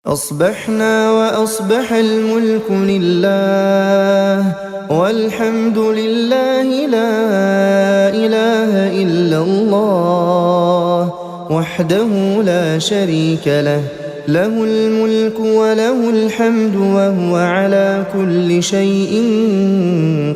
أصبحنا وأصبح الملك لله والحمد لله لا إله إلا الله وحده لا شريك له، له الملك وله الحمد وهو على كل شيء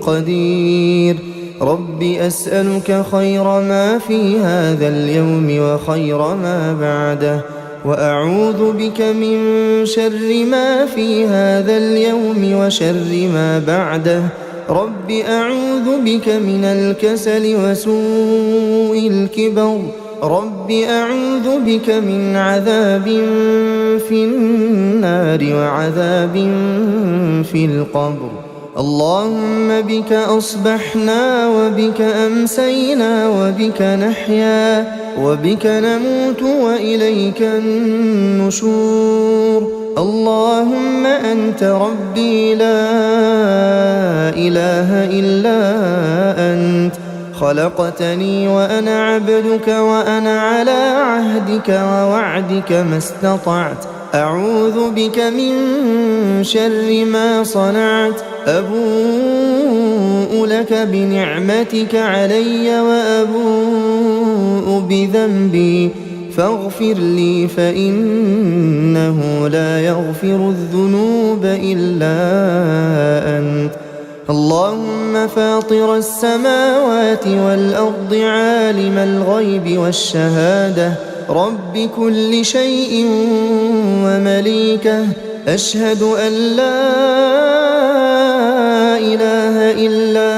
قدير. رب أسألك خير ما في هذا اليوم وخير ما بعده، وأعوذ بك من شر ما في هذا اليوم وشر ما بعده. رب أعوذ بك من الكسل وسوء الكبر. رب أعوذ بك من عذاب في النار وعذاب في القبر. اللهم بك أصبحنا وبك أمسينا وبك نحيا وبك نموت وإليك النشور. اللهم أنت ربي لا إله إلا أنت، خلقتني وأنا عبدك وأنا على عهدك ووعدك ما استطعت. أعوذ بك من شر ما صنعت. أبوء لك بنعمتك علي وأبوء بذنبي فاغفر لي فإنه لا يغفر الذنوب إلا أنت. اللهم فاطر السماوات والأرض عالم الغيب والشهادة رب كل شيء ومليكه، أشهد أن لا إله إلا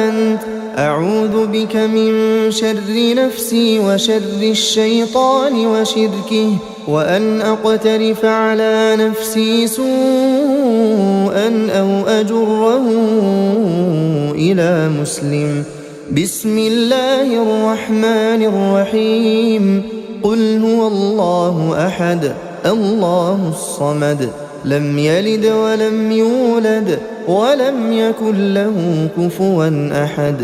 أنت. أعوذ بك من شر نفسي وشر الشيطان وشركه، وأن أقترف على نفسي سوءا أو أجره إلى مسلم. بسم الله الرحمن الرحيم. قل هو الله أحد الله الصمد لم يلد ولم يولد ولم يكن له كفوا أحد.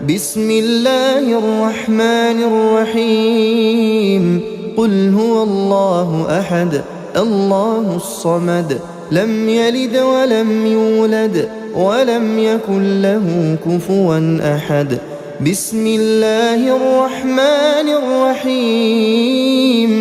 بسم الله الرحمن الرحيم. قل هو الله أحد الله الصمد لم يلد ولم يولد ولم يكن له كفوا أحد. بسم الله الرحمن الرحيم.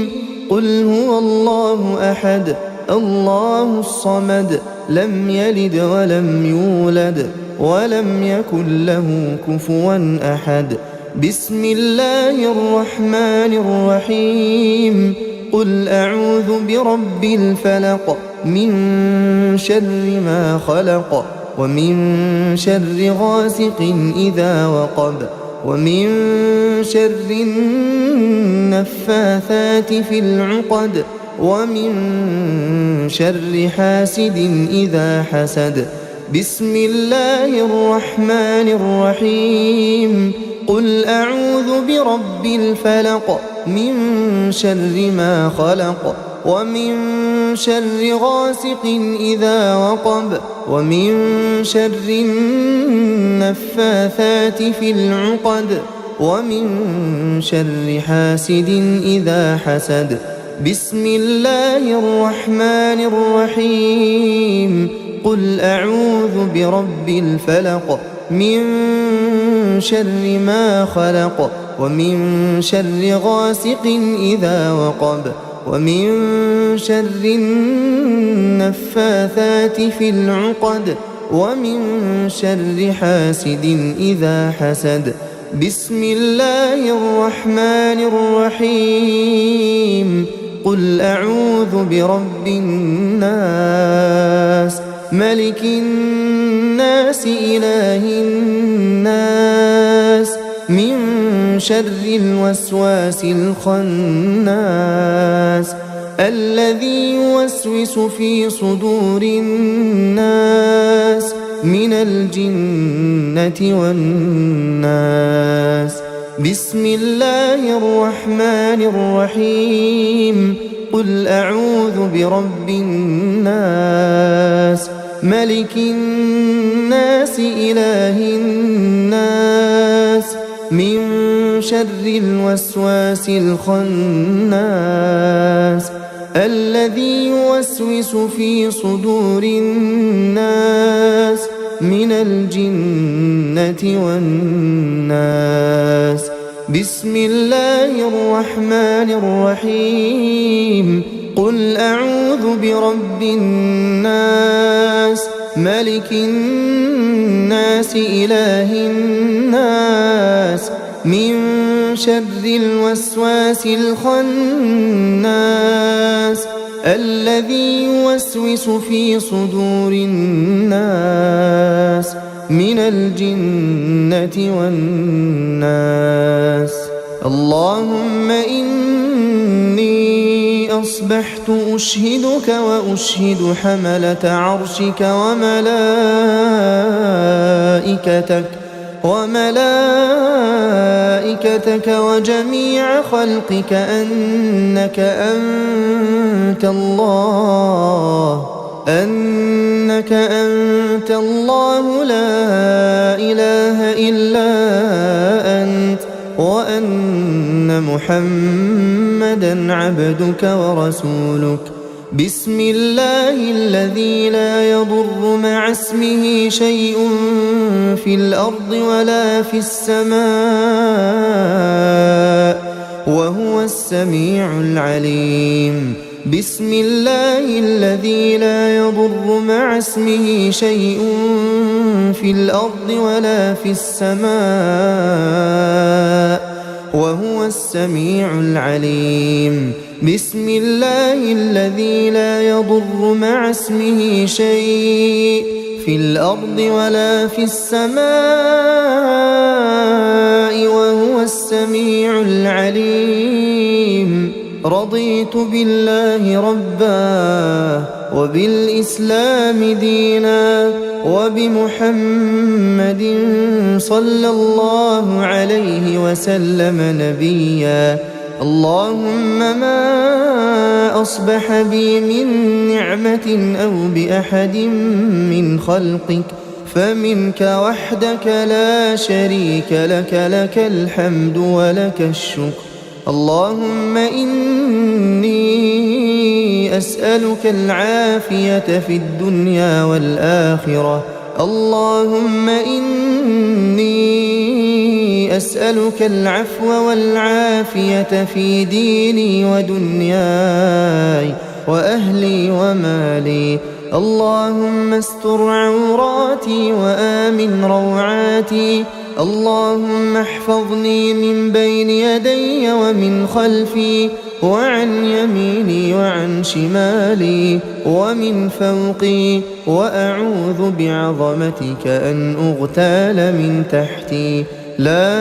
قل هو الله أحد الله الصمد لم يلد ولم يولد ولم يكن له كفوا أحد. بسم الله الرحمن الرحيم. قل أعوذ برب الفلق من شر ما خلق ومن شر غاسق إذا وقب ومن شر النفاثات في العقد ومن شر حاسد إذا حسد. بسم الله الرحمن الرحيم. قل أعوذ برب الفلق من شر ما خلق ومن شر غاسق إذا وقب ومن شر النفاثات في العقد ومن شر حاسد إذا حسد. بسم الله الرحمن الرحيم. قل أعوذ برب الفلق من شر ما خلق ومن شر غاسق إذا وقب ومن شر النفاثات في العقد ومن شر حاسد إذا حسد. بسم الله الرحمن الرحيم. قل أعوذ برب الناس ملك الناس إله الناس من شر الوسواس الخناس الذي يوسوس في صدور الناس من الجنة والناس. بسم الله الرحمن الرحيم. قل أعوذ برب الناس ملك الناس إله الناس من شر الوسواس الخناس الذي يوسوس في صدور الناس من الجنة والناس. بسم الله الرحمن الرحيم. قل أعوذ برب الناس ملك الناس إله الناس من شر الوسواس الخناس الذي يوسوس في صدور الناس من الجنة والناس. اللهم إني أصبحت أشهدك وأشهد حملة عرشك وملائكتك وجميع خلقك أنك أنت الله لا إله إلا أنت وأن محمدًا عبدك ورسولك. بسم الله الذي لا يضر مع اسمه شيء في الأرض ولا في السماء وهو السميع العليم. بسم الله الذي لا يضر مع اسمه شيء في الأرض ولا في السماء وهو السميع العليم. بسم الله الذي لا يضر مع اسمه شيء في الأرض ولا في السماء وهو السميع العليم. رضيت بالله ربا وبالإسلام دينا وبمحمد صلى الله عليه وسلم نبيا. اللهم ما أصبح بي من نعمة أو بأحد من خلقك فمنك وحدك لا شريك لك، لك الحمد ولك الشكر. اللهم إني أسألك العافية في الدنيا والآخرة. اللهم إني أسألك العفو والعافية في ديني ودنياي وأهلي ومالي. اللهم استر عوراتي وآمن روعاتي. اللهم احفظني من بين يدي ومن خلفي وعن يميني وعن شمالي ومن فوقي، وأعوذ بعظمتك أن أغتال من تحتي. لا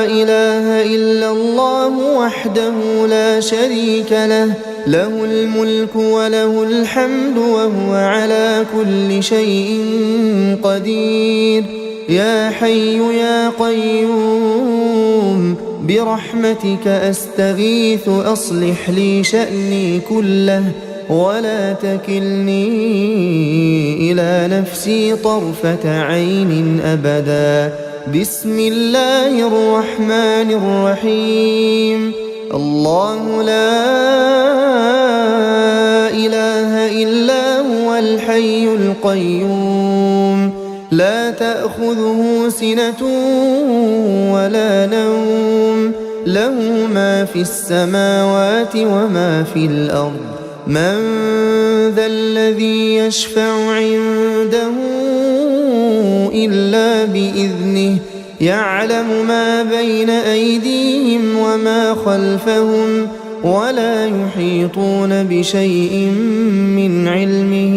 إله إلا الله وحده لا شريك له، له الملك وله الحمد وهو على كل شيء قدير. يا حي يا قيوم برحمتك أستغيث أصلح لي شأني كله ولا تكلني إلى نفسي طرفة عين أبدا. بسم الله الرحمن الرحيم. الله لا إله إلا هو الحي القيوم لا تأخذه سنة ولا نوم، له ما في السماوات وما في الأرض. من ذا الذي يشفع عنده إلا بإذنه، يعلم ما بين أيديهم وما خلفهم ولا يحيطون بشيء من علمه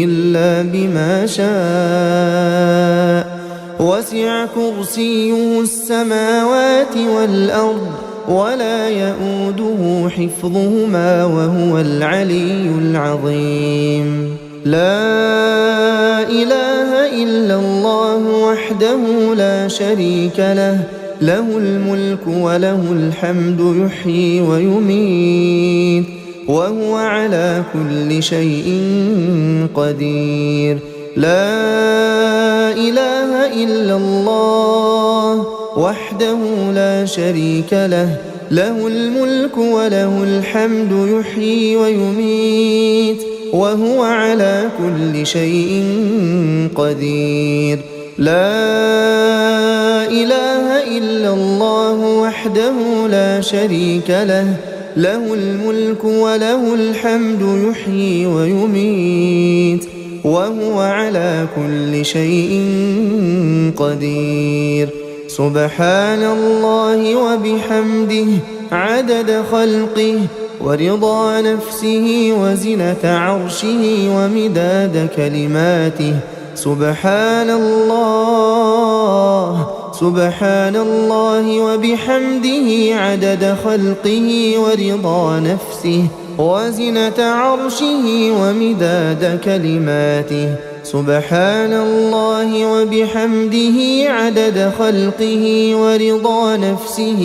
إلا بما شاء. وسع كرسيه السماوات والأرض ولا يؤوده حفظهما وهو العلي العظيم. لا إله إلا الله وحده لا شريك له، له الملك وله الحمد يحيي ويميت وهو على كل شيء قدير. لا إله إلا الله وحده لا شريك له، له الملك وله الحمد يحيي ويميت وهو على كل شيء قدير. لا إله إلا الله وحده لا شريك له، له الملك وله الحمد يحيي ويميت وهو على كل شيء قدير. سبحان الله وبحمده عدد خلقه ورضا نفسه وزنة عرشه ومداد كلماته. سبحان الله وبحمده عدد خلقه ورضا نفسه وزنة عرشه ومداد كلماته. سبحان الله وبحمده عدد خلقه ورضا نفسه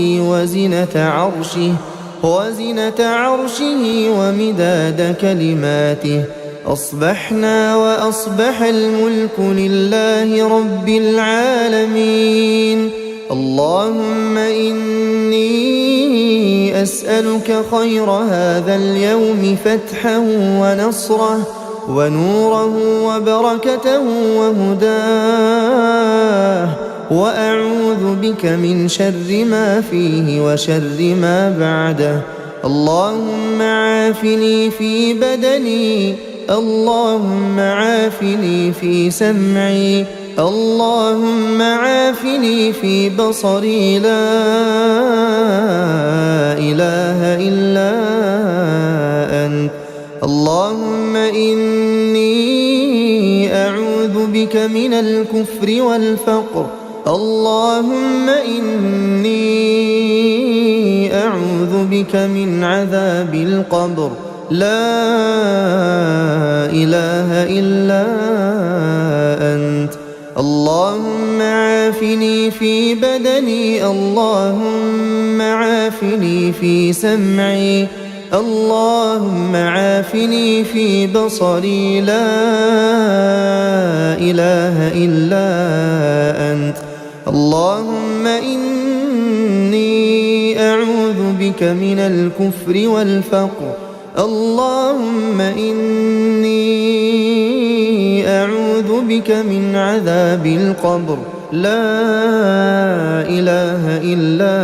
وزنة عرشه ومداد كلماته. أصبحنا وأصبح الملك لله رب العالمين. اللهم إني أسألك خير هذا اليوم فتحه ونصره ونوره وبركته وهداه، وأعوذ بك من شر ما فيه وشر ما بعده. اللهم عافني في بدني، اللهم عافني في سمعي، اللهم عافني في بصري. لا إله إلا أنت. اللهم إني أعوذ بك من الكفر والفقر. اللهم إني أعوذ بك من عذاب القبر. لا إله إلا أنت. اللهم عافني في بدني، اللهم عافني في سمعي، اللهم عافني في بصري. لا إله إلا أنت. اللهم إني أعوذ بك من الكفر والفقر. اللهم إني أعوذ بك من عذاب القبر. لا إله إلا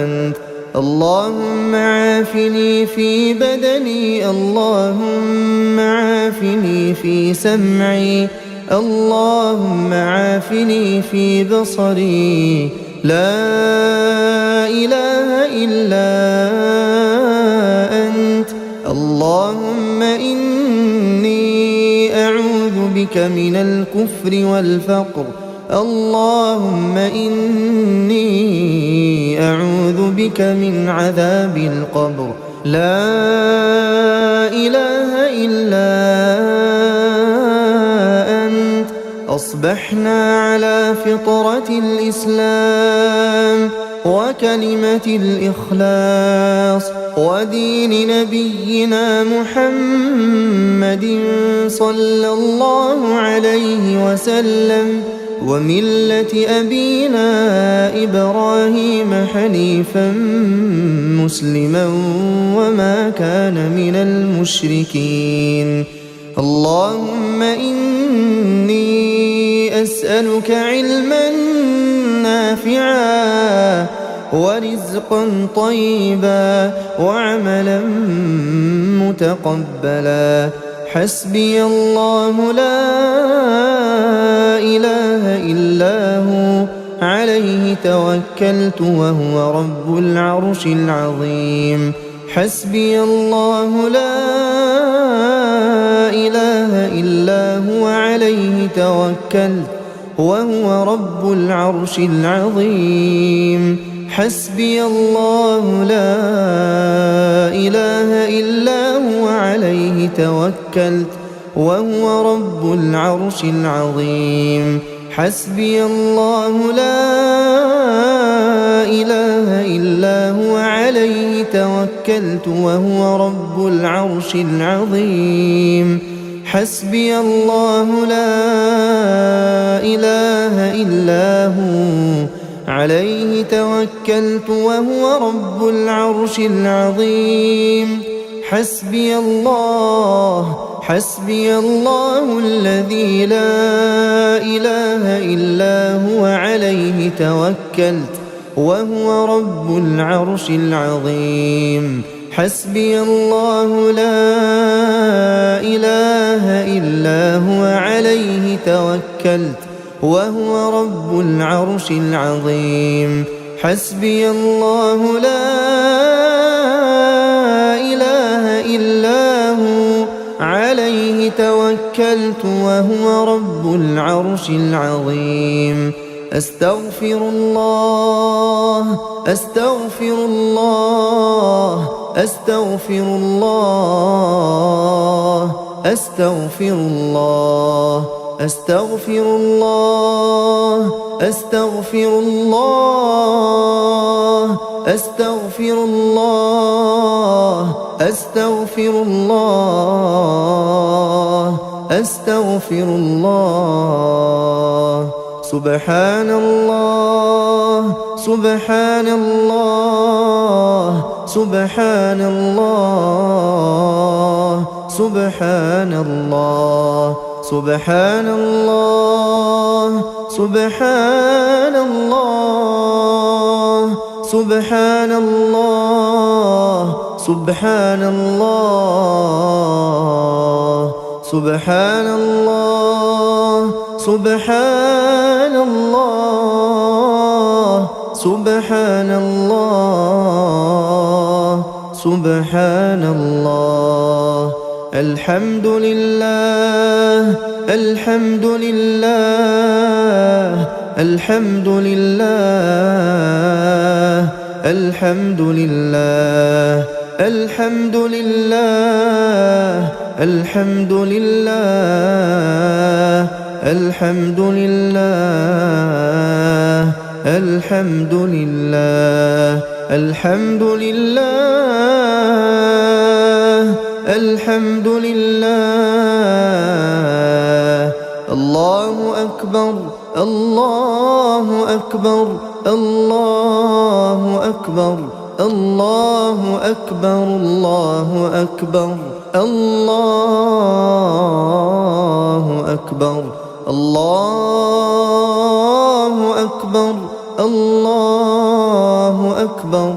أنت. اللهم عافني في بدني، اللهم عافني في سمعي، اللهم عافني في بصري. لا إله إلا أنت. اللهم إني أعوذ بك من الكفر والفقر. اللهم إني أعوذ بك من عذاب القبر. لا إله إلا أنت. أصبحنا على فطرة الإسلام وكلمة الإخلاص ودين نبينا محمد صلى الله عليه وسلم وملة أبينا إبراهيم حنيفا مسلما وما كان من المشركين. اللهم إني أسألك علما نافعا ورزقا طيبا وعملا متقبلا. حسبي الله لا إله إلا هو عليه توكلت وهو رب العرش العظيم. حسبي الله لا إله إلا هو عليه توكلت وهو رب العرش العظيم. حسبي الله لا إله إلا هو عليه توكلت وهو رب العرش العظيم. حسبي الله لا إله إلا هو عليه توكلت وهو رب العرش العظيم. حسبي الله لا إله إلا هو عليه توكلت وهو رب العرش العظيم. حسبي الله الذي لا إله إلا هو عليه توكلت وهو رب العرش العظيم. حسبي الله لا إله إلا هو عليه توكلت وهو رب العرش العظيم. حسبي الله لا إله إلا هو عليه توكلت وهو رب العرش العظيم. أستغفر الله أستغفر الله أستغفر الله أستغفر الله أستغفر الله أستغفر الله أستغفر الله أستغفر الله أستغفر الله. سبحان الله سبحان الله سبحان الله سبحان الله سبحان الله سبحان الله سبحان الله سبحان الله سبحان الله سبحان الله سبحان الله سبحان الله. الحمد لله الحمد لله الحمد لله الحمد لله الحمد لله الحمد لله الحمد لله الحمد لله الحمد لله الحمد لله. الله أكبر الله أكبر الله أكبر الله أكبر الله أكبر الله أكبر الله أكبر الله أكبر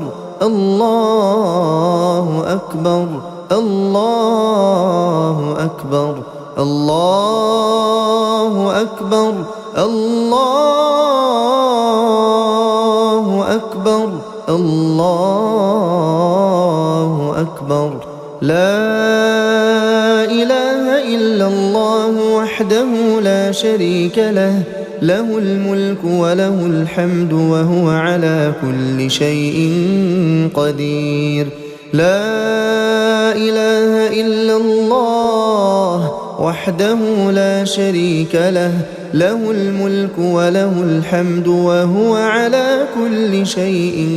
الله أكبر الله أكبر الله أكبر الله أكبر الله أكبر. لا إله إلا الله وحده لا شريك له له الملك وله الحمد وهو على كل شيء قدير. لا إله إلا الله وحده لا شريك له له الملك وله الحمد وهو على كل شيء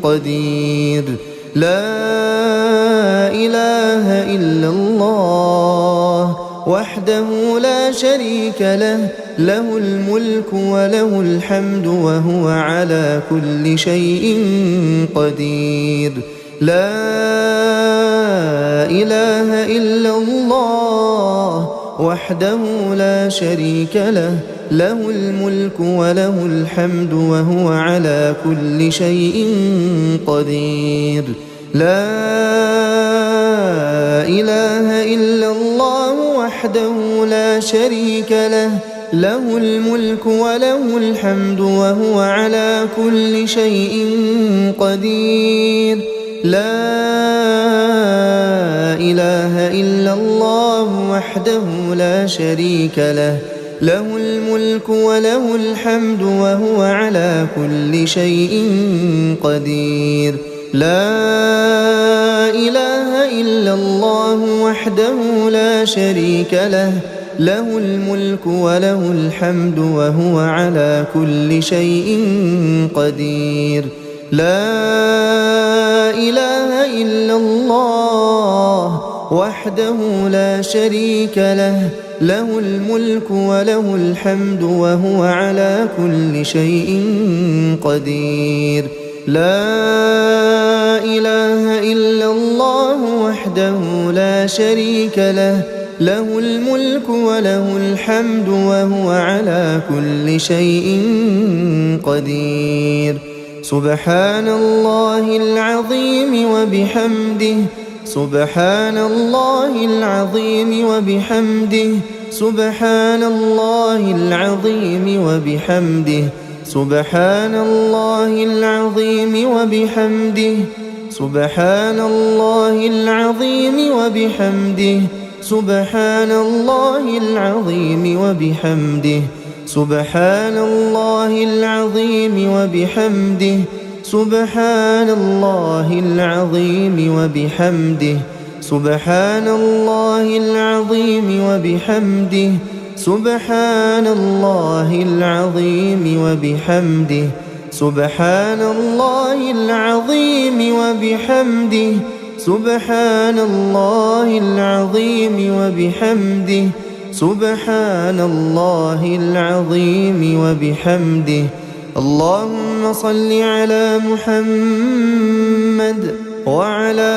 قدير. لا إله إلا الله وحده لا شريك له له الملك وله الحمد وهو على كل شيء قدير. لا إله إلا الله وحده لا شريك له له الملك وله الحمد وهو على كل شيء قدير. لا إله إلا الله وحده لا شريك له له الملك وله الحمد وهو على كل شيء قدير. لا إله إلا الله وحده لا شريك له له الملك وله الحمد وهو على كل شيء قدير. لا إله إلا الله وحده لا شريك له له الملك وله الحمد وهو على كل شيء قدير. لا إله إلا الله وحده لا شريك له له الملك وله الحمد وهو على كل شيء قدير. لا إله إلا الله وحده لا شريك له، له الملك وله الحمد وهو على كل شيء قدير. سبحان الله العظيم وبحمده، سبحان الله العظيم وبحمده، سبحان الله العظيم وبحمده، سبحان الله العظيم وبحمده، سبحان الله العظيم وبحمده، سبحان الله العظيم وبحمده، سبحان الله العظيم وبحمده، سبحان الله العظيم وبحمده، سبحان الله العظيم وبحمده، سبحان الله العظيم وبحمده، سبحان الله العظيم وبحمده، سبحان الله العظيم وبحمده، سبحان الله العظيم وبحمده. اللهم صل على محمد وعلى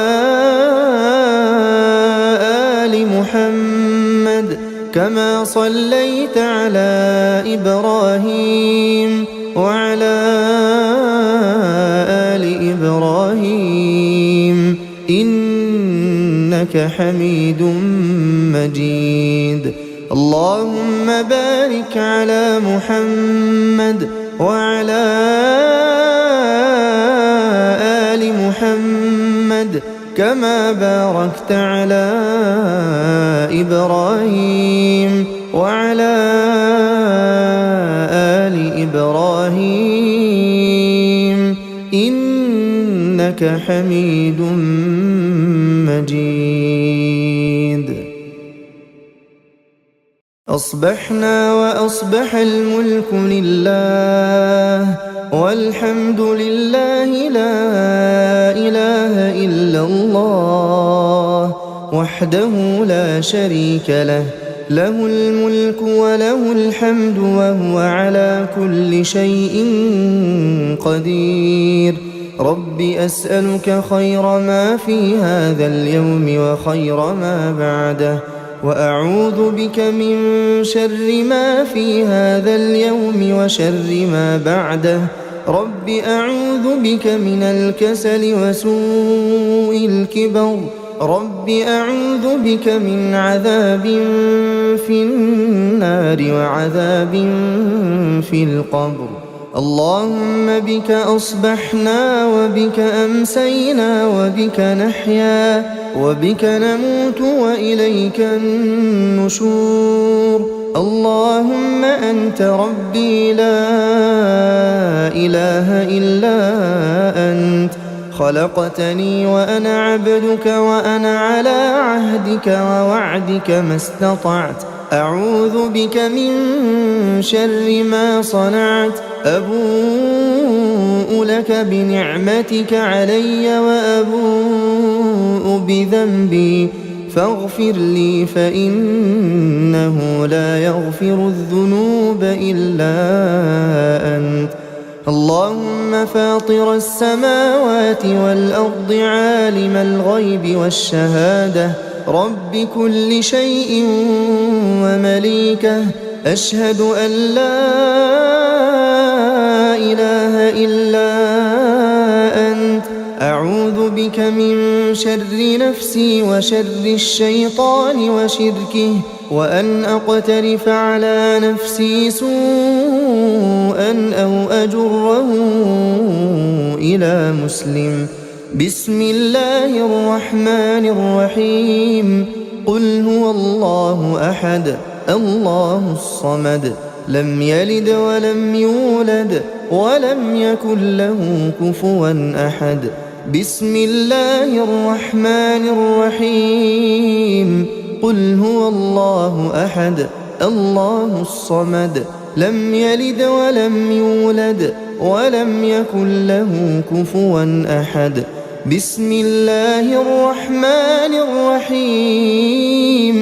آل محمد كما صليت على إبراهيم وعلى آل إبراهيم إنك حميد مجيد. اللهم بارك على محمد وعلى آل محمد كما باركت على إبراهيم وعلى آل إبراهيم إنك حميد مجيد. أصبحنا وأصبح الملك لله والحمد لله لا إله إلا الله وحده لا شريك له، له الملك وله الحمد وهو على كل شيء قدير. رب أسألك خير ما في هذا اليوم وخير ما بعده، وأعوذ بك من شر ما في هذا اليوم وشر ما بعده. رب أعوذ بك من الكسل وسوء الكبر، رب أعوذ بك من عذاب في النار وعذاب في القبر. اللهم بك أصبحنا وبك أمسينا وبك نحيا وبك نموت وإليك النشور. اللهم أنت ربي لا إله إلا أنت، خلقتني وأنا عبدك وأنا على عهدك ووعدك ما استطعت. أعوذ بك من شر ما صنعت، أبوء لك بنعمتك علي وأبوء بذنبي فاغفر لي فإنه لا يغفر الذنوب إلا أنت. اللهم فاطر السماوات والأرض عالم الغيب والشهادة، رب كل شيء ومليكه، أشهد أن لا إله إلا أنت. أعوذ بك من شر نفسي وشر الشيطان وشركه، وأن أقترف على نفسي سوءا أو أجره إلى مسلم. بسم الله الرحمن الرحيم. قل هو الله أحد الله الصمد، لم يلد ولم يولد ولم يكن له كفوا أحد. بسم الله الرحمن الرحيم. قل هو الله أحد الله الصمد، لم يلد ولم يولد ولم يكن له كفوا أحد. بسم الله الرحمن الرحيم.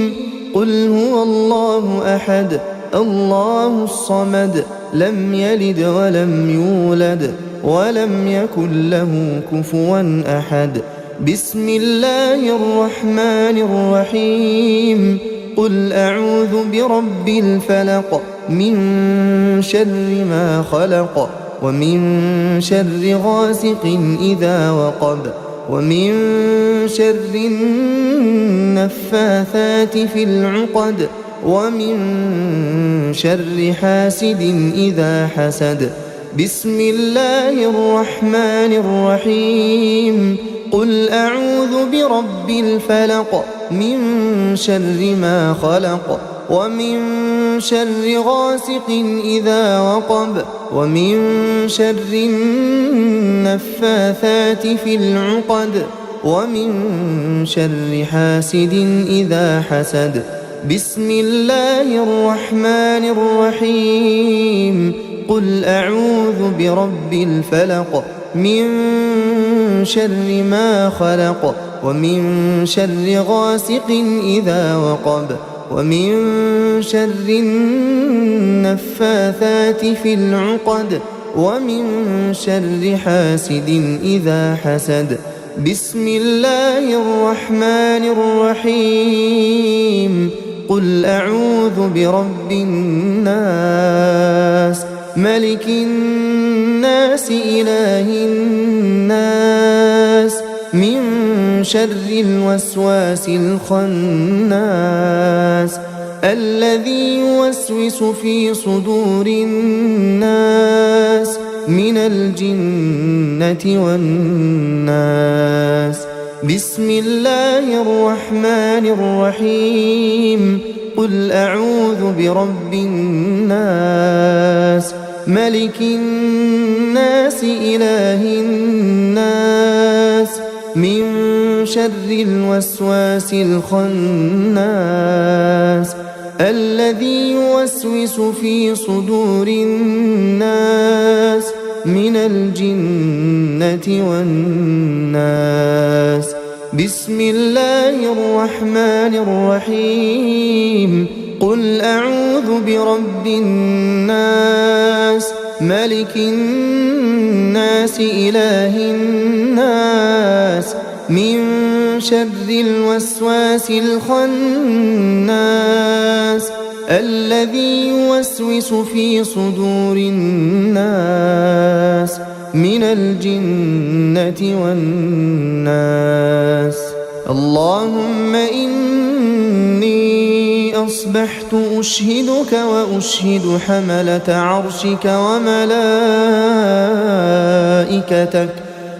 قل هو الله أحد الله الصمد لم يلد ولم يولد ولم يكن له كفوا أحد. بسم الله الرحمن الرحيم قل أعوذ برب الفلق من شر ما خلق ومن شر غاسق إذا وقب ومن شر النفاثات في العقد ومن شر حاسد إذا حسد. بسم الله الرحمن الرحيم قل أعوذ برب الفلق من شر ما خلق ومن شر غاسق إذا وقب ومن شر النفاثات في العقد ومن شر حاسد إذا حسد. بسم الله الرحمن الرحيم قل أعوذ برب الفلق من شر ما خلق ومن شر غاسق إذا وقب ومن شر النفاثات في العقد ومن شر حاسد إذا حسد. بسم الله الرحمن الرحيم قل أعوذ برب الناس ملك الناس إله الناس من شر الوسواس الخناس الذي يوسوس في صدور الناس من الجنة والناس. بسم الله الرحمن الرحيم قل أعوذ برب الناس ملك الناس إله الناس من شر الوسواس الخناس الذي يوسوس في صدور الناس من الجنة والناس. بسم الله الرحمن الرحيم قل أعوذ برب الناس ملك الناس إله الناس من شر الوسواس الخناس الذي يوسوس في صدور الناس من الجنة والناس. اللهم إني أصبحت أشهدك وأشهد حملة عرشك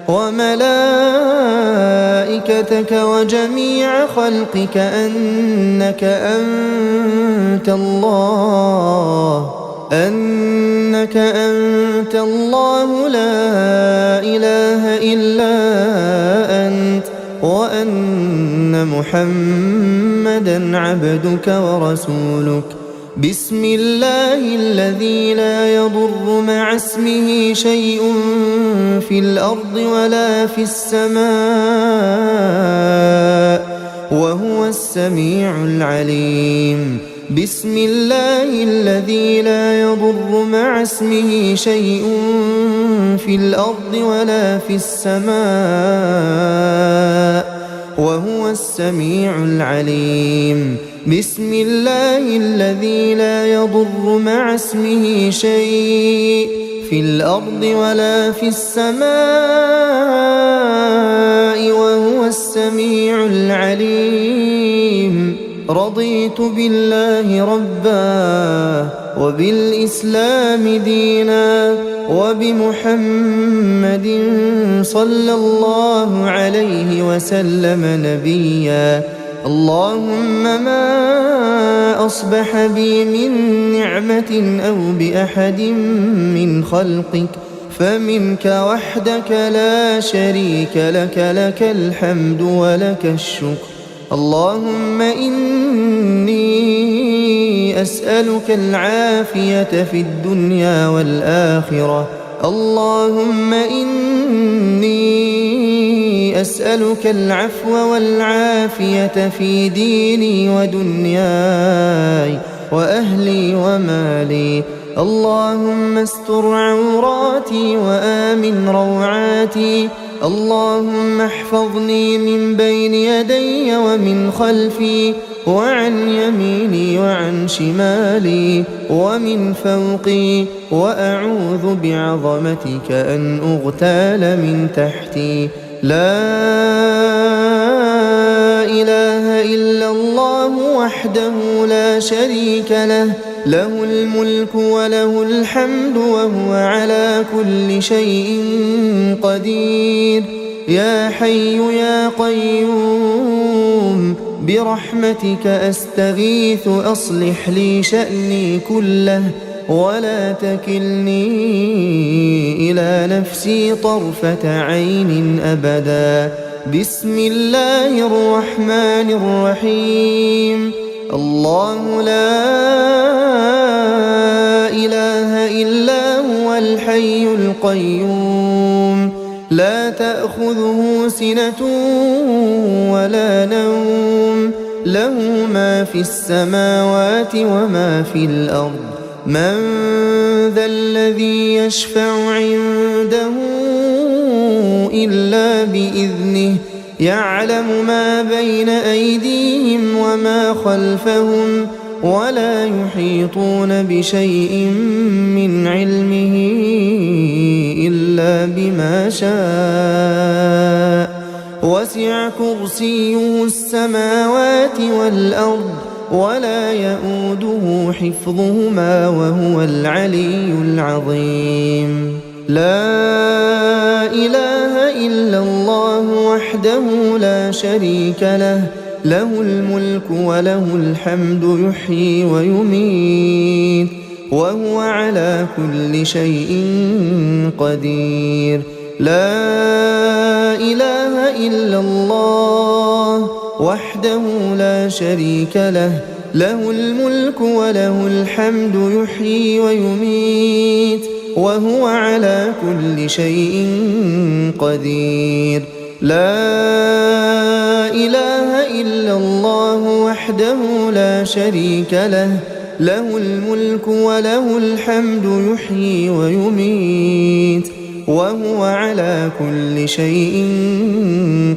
وملائكتك وجميع خلقك أنك أنت الله لا إله إلا أنت وأن محمدا عبدك ورسولك. بسم الله الذي لا يضر مع اسمه شيء في الأرض ولا في السماء وهو السميع العليم. بسم الله الذي لا يضر مع اسمه شيء في الأرض ولا في السماء وهو السميع العليم. بسم الله الذي لا يضر مع اسمه شيء في الأرض ولا في السماء وهو السميع العليم. رضيت بالله ربا وبالإسلام دينا وبمحمد صلى الله عليه وسلم نبيا. اللهم ما أصبح بي من نعمة أو بأحد من خلقك فمنك وحدك لا شريك لك، لك الحمد ولك الشكر. اللهم إني أسألك العافية في الدنيا والآخرة. اللهم إني أسألك العفو والعافية في ديني ودنياي وأهلي ومالي. اللهم استر عوراتي وآمن روعاتي. اللهم احفظني من بين يدي ومن خلفي وعن يميني وعن شمالي ومن فوقي، وأعوذ بعظمتك أن أغتال من تحتي. لا إله إلا الله وحده لا شريك له، له الملك وله الحمد وهو على كل شيء قدير. يا حي يا قيوم برحمتك أستغيث، أصلح لي شأني كله ولا تكلني إلى نفسي طرفة عين أبدا. بسم الله الرحمن الرحيم. الله لا إله إلا هو الحي القيوم، لا تأخذه سنة ولا نوم، له ما في السماوات وما في الأرض. من ذا الذي يشفع عنده إلا بإذنه، يعلم ما بين أيديهم وما خلفهم، ولا يحيطون بشيء من علمه إلا بما شاء. وسع كرسيه السماوات والأرض ولا يؤوده حفظهما وهو العلي العظيم. لا إله إلا الله وحده لا شريك له، له الملك وله الحمد يحيي ويميت وهو على كل شيء قدير. لا إله إلا الله وحده لا شريك له، له الملك وله الحمد يحيي ويميت وهو على كل شيء قدير. لا إله إلا الله وحده لا شريك له، له الملك وله الحمد يحيي ويميت وهو على كل شيء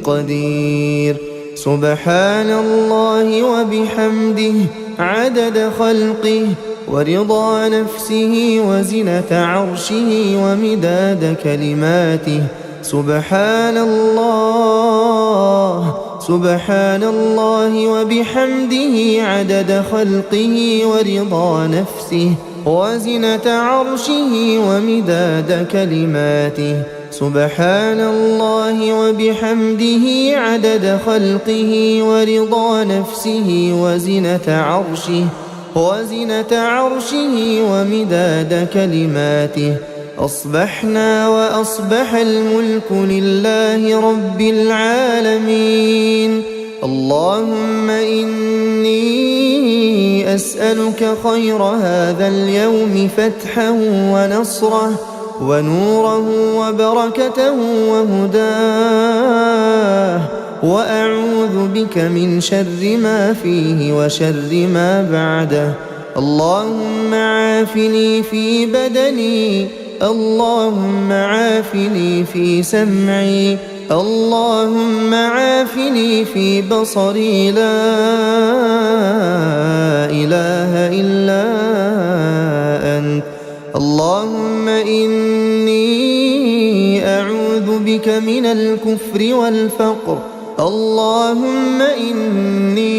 قدير. سبحان الله وبحمده عدد خلقه ورضا نفسه وزنة عرشه ومداد كلماته. سبحان الله، سبحان الله وبحمده عدد خلقه ورضا نفسه وزنة عرشه ومداد كلماته. سبحان الله وبحمده عدد خلقه ورضا نفسه وزنة عرشه ومداد كلماته. أصبحنا وأصبح الملك لله رب العالمين. اللهم إني أسألك خير هذا اليوم فتحه ونصره ونوره وبركته وهداه، وأعوذ بك من شر ما فيه وشر ما بعده. اللهم عافني في بدني، اللهم عافني في سمعي، اللهم عافني في بصري. لا إله إلا أنت. اللهم إني أعوذ بك من الكفر والفقر. اللهم إني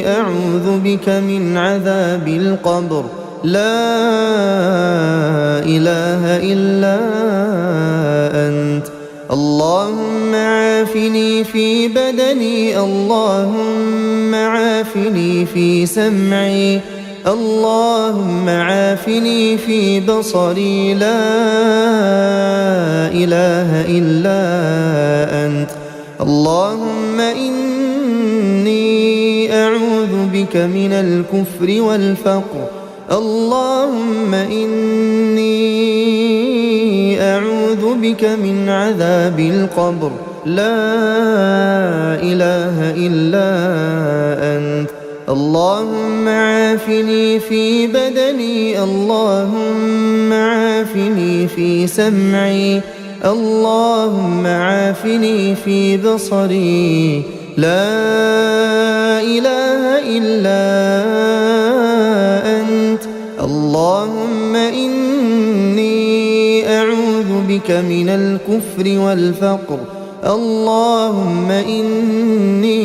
أعوذ بك من عذاب القبر. لا إله إلا أنت. اللهم عافني في بدني، اللهم عافني في سمعي، اللهم عافني في بصري. لا إله إلا أنت. اللهم إني أعوذ بك من الكفر والفقر. اللهم إني أعوذ بك من عذاب القبر. لا إله إلا أنت. اللهم عافني في بدني، اللهم عافني في سمعي، اللهم عافني في بصري. لا إله إلا أنت. اللهم إني أعوذ بك من الكفر والفقر. اللهم إني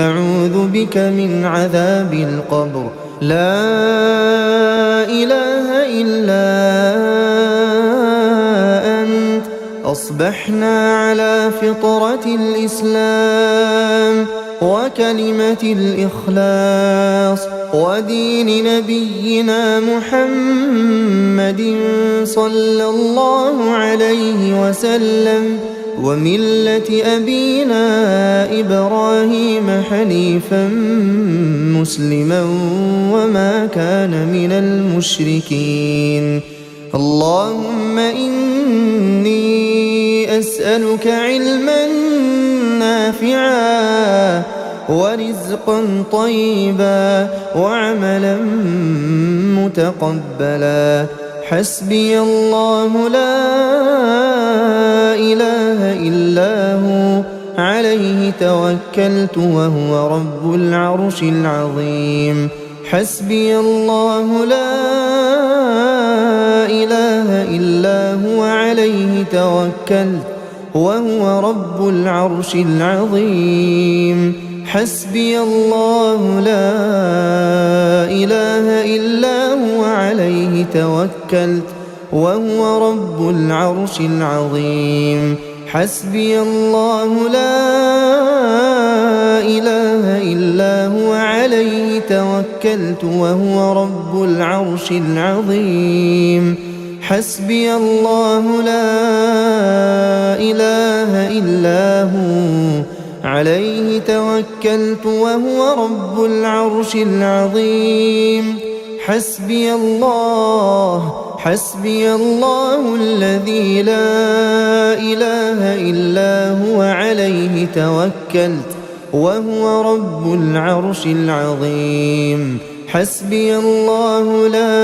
أعوذ بك من عذاب القبر. لا إله إلا أنت. أصبحنا على فطرة الإسلام وكلمة الإخلاص ودين نبينا محمد صلى الله عليه وسلم وملة أبينا إبراهيم حنيفا مسلما وما كان من المشركين. اللهم إني أسألك علما نافعا ورزقا طيبا وعملا متقبلا. حسبي الله لا إله إلا هو، عليه توكلت وهو رب العرش العظيم. حسبي الله لا إله إلا هو، عليه توكلت وهو رب العرش العظيم. حسبي الله لا إله إلا هو، عليه توكلت وهو رب العرش العظيم. حسبي الله لا إله إلا هو، عليه توكلت وهو رب العرش العظيم. حسبي الله لا إله إلا هو، عليه توكلت وهو رب العرش العظيم. حسبي الله الذي لا إله إلا هو، عليه توكلت وهو رب العرش العظيم. حسبي الله لا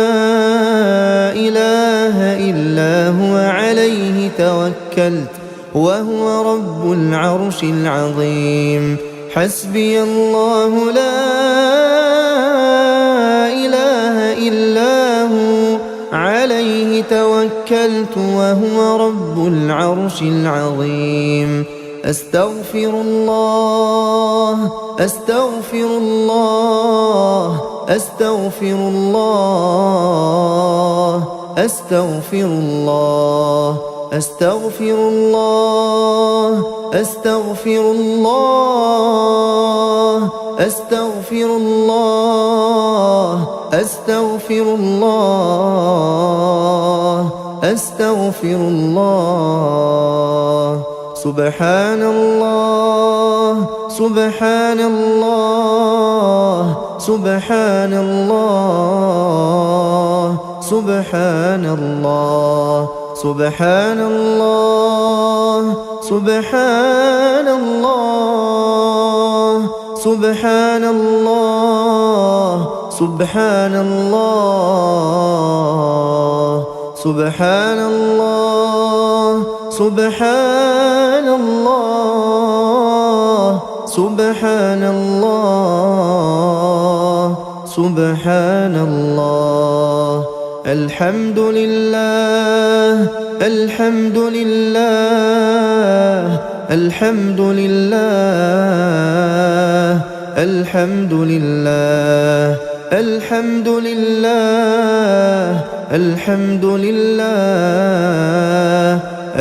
إله إلا هو، عليه توكلت وهو رب العرش العظيم. حسبي الله لا إله إلا هو، عليه توكلت وهو رب العرش العظيم. أستغفر الله أستغفر الله أستغفر الله أستغفر الله أستغفر الله أستغفر الله أستغفر الله أستغفر الله أستغفر الله. سبحان الله سبحان الله سبحان الله سبحان الله سبحان الله سبحان الله سبحان الله سبحان الله سبحان الله سبحان الله سبحان الله سبحان الله. الحمد لله الحمد لله الحمد لله الحمد لله الحمد لله الحمد لله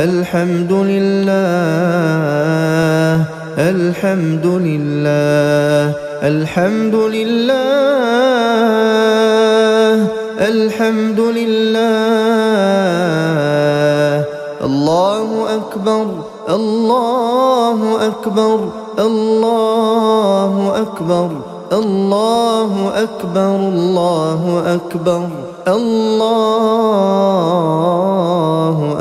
الحمد لله الحمد لله الحمد لله الحمد لله. الله أكبر الله أكبر الله أكبر الله أكبر الله أكبر الله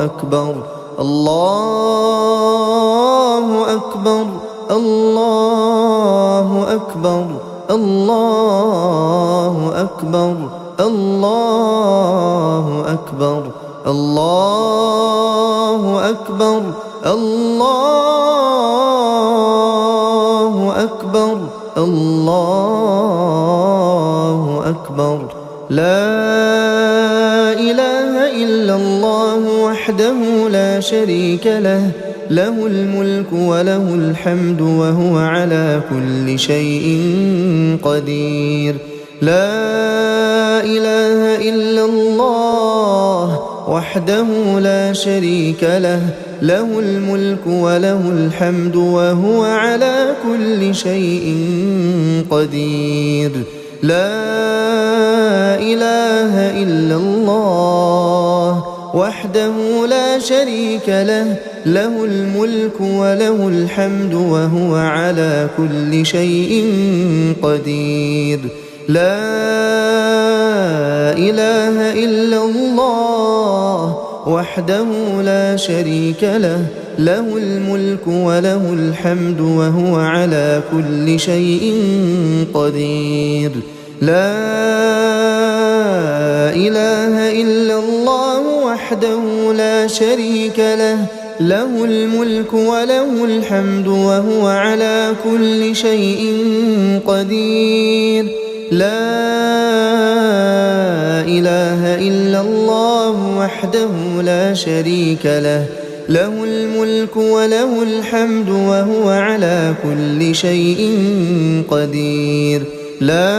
أكبر. الله أكبر الله أكبر الله أكبر الله أكبر الله أكبر الله أكبر الله أكبر لا إله إلا الله وحده لا شريك له له الملك وله الحمد وهو على كل شيء قدير لا إله إلا الله وحده لا شريك له له الملك وله الحمد وهو على كل شيء قدير لا إله إلا الله وحده لا شريك له له الملك وله الحمد وهو على كل شيء قدير لا إله إلا الله وحده لا شريك له له الملك وله الحمد وهو على كل شيء قدير لا إله إلا الله وحده لا شريك له له الملك وله الحمد وهو على كل شيء قدير لا إله إلا الله وحده لا شريك له له الملك وله الحمد وهو على كل شيء قدير لا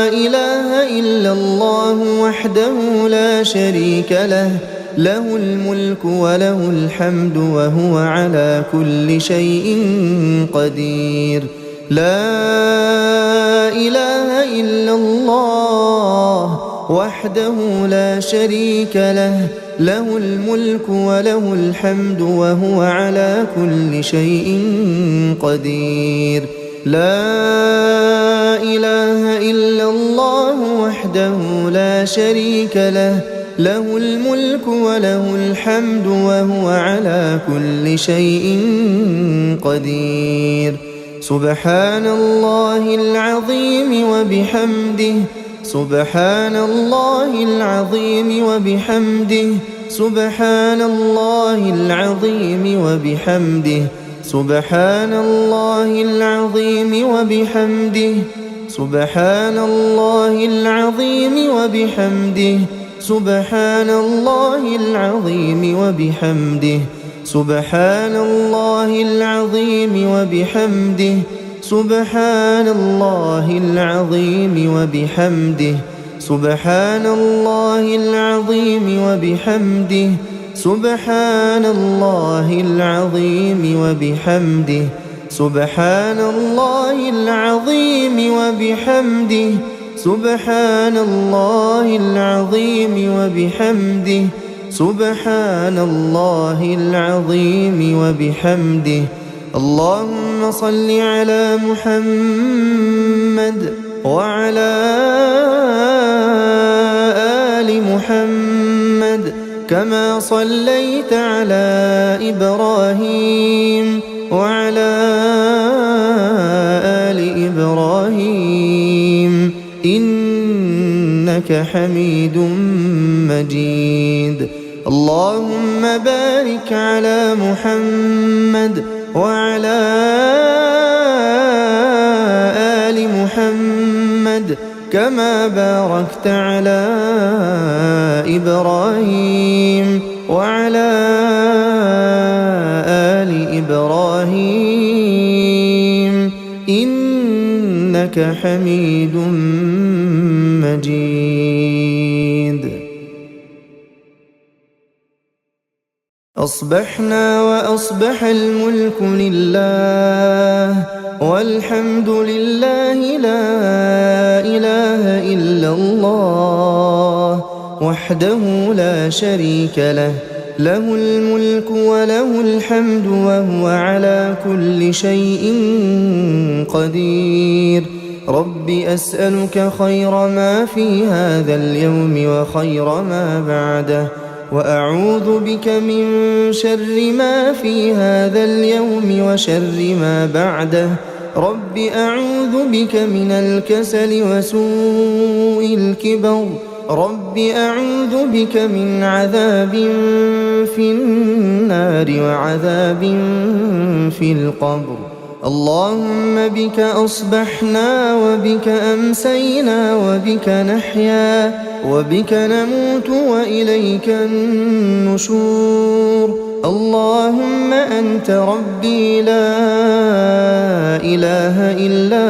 إله إلا الله وحده لا شريك له له الملك وله الحمد وهو على كل شيء قدير لا إله إلا الله وحده لا شريك له له الملك وله الحمد وهو على كل شيء قدير لا إله إلا الله وحده لا شريك له له الملك وله الحمد وهو على كل شيء قدير سبحان الله العظيم وبحمده سبحان الله العظيم وبحمده سبحان الله العظيم وبحمده سبحان الله العظيم وبحمده سبحان الله العظيم وبحمده سبحان الله العظيم وبحمده سبحان الله العظيم وبحمده سبحان الله العظيم وبحمده سبحان الله العظيم وبحمده سبحان الله العظيم وبحمده سبحان الله العظيم وبحمده سبحان الله العظيم وبحمده سبحان الله العظيم وبحمده اللهم صل على محمد وعلى آل محمد كما صليت على إبراهيم وعلى آل إبراهيم إنك حميد مجيد اللهم بارك على محمد وعلى آل محمد كما باركت على إبراهيم وعلى آل إبراهيم إنك حميد مجيد أصبحنا وأصبح الملك لله والحمد لله لا إله إلا الله وحده لا شريك له له الملك وله الحمد وهو على كل شيء قدير رب أسألك خير ما في هذا اليوم وخير ما بعده وأعوذ بك من شر ما في هذا اليوم وشر ما بعده. رب أعوذ بك من الكسل وسوء الكبر. رب أعوذ بك من عذاب في النار وعذاب في القبر. اللهم بك أصبحنا وبك أمسينا وبك نحيا وبك نموت وإليك النشور. اللهم أنت ربي لا إله إلا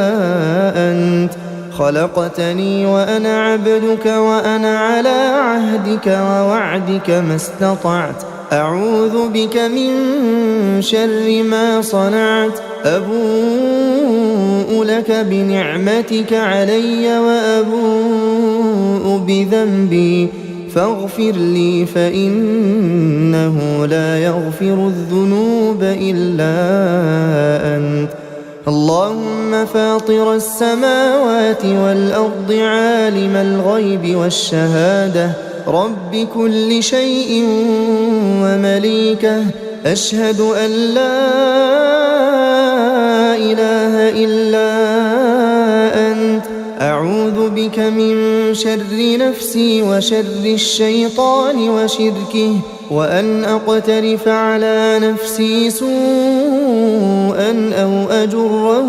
أنت، خلقتني وأنا عبدك وأنا على عهدك ووعدك ما استطعت. أعوذ بك من شر ما صنعت. أبوء لك بنعمتك علي وأبوء بذنبي فاغفر لي فإنه لا يغفر الذنوب إلا أنت. اللهم فاطر السماوات والأرض عالم الغيب والشهادة رب كل شيء ومليكه، أشهد أن لا إله إلا أنت. أعوذ بك من شر نفسي وشر الشيطان وشركه وأن أقترف على نفسي سوءا أو أجره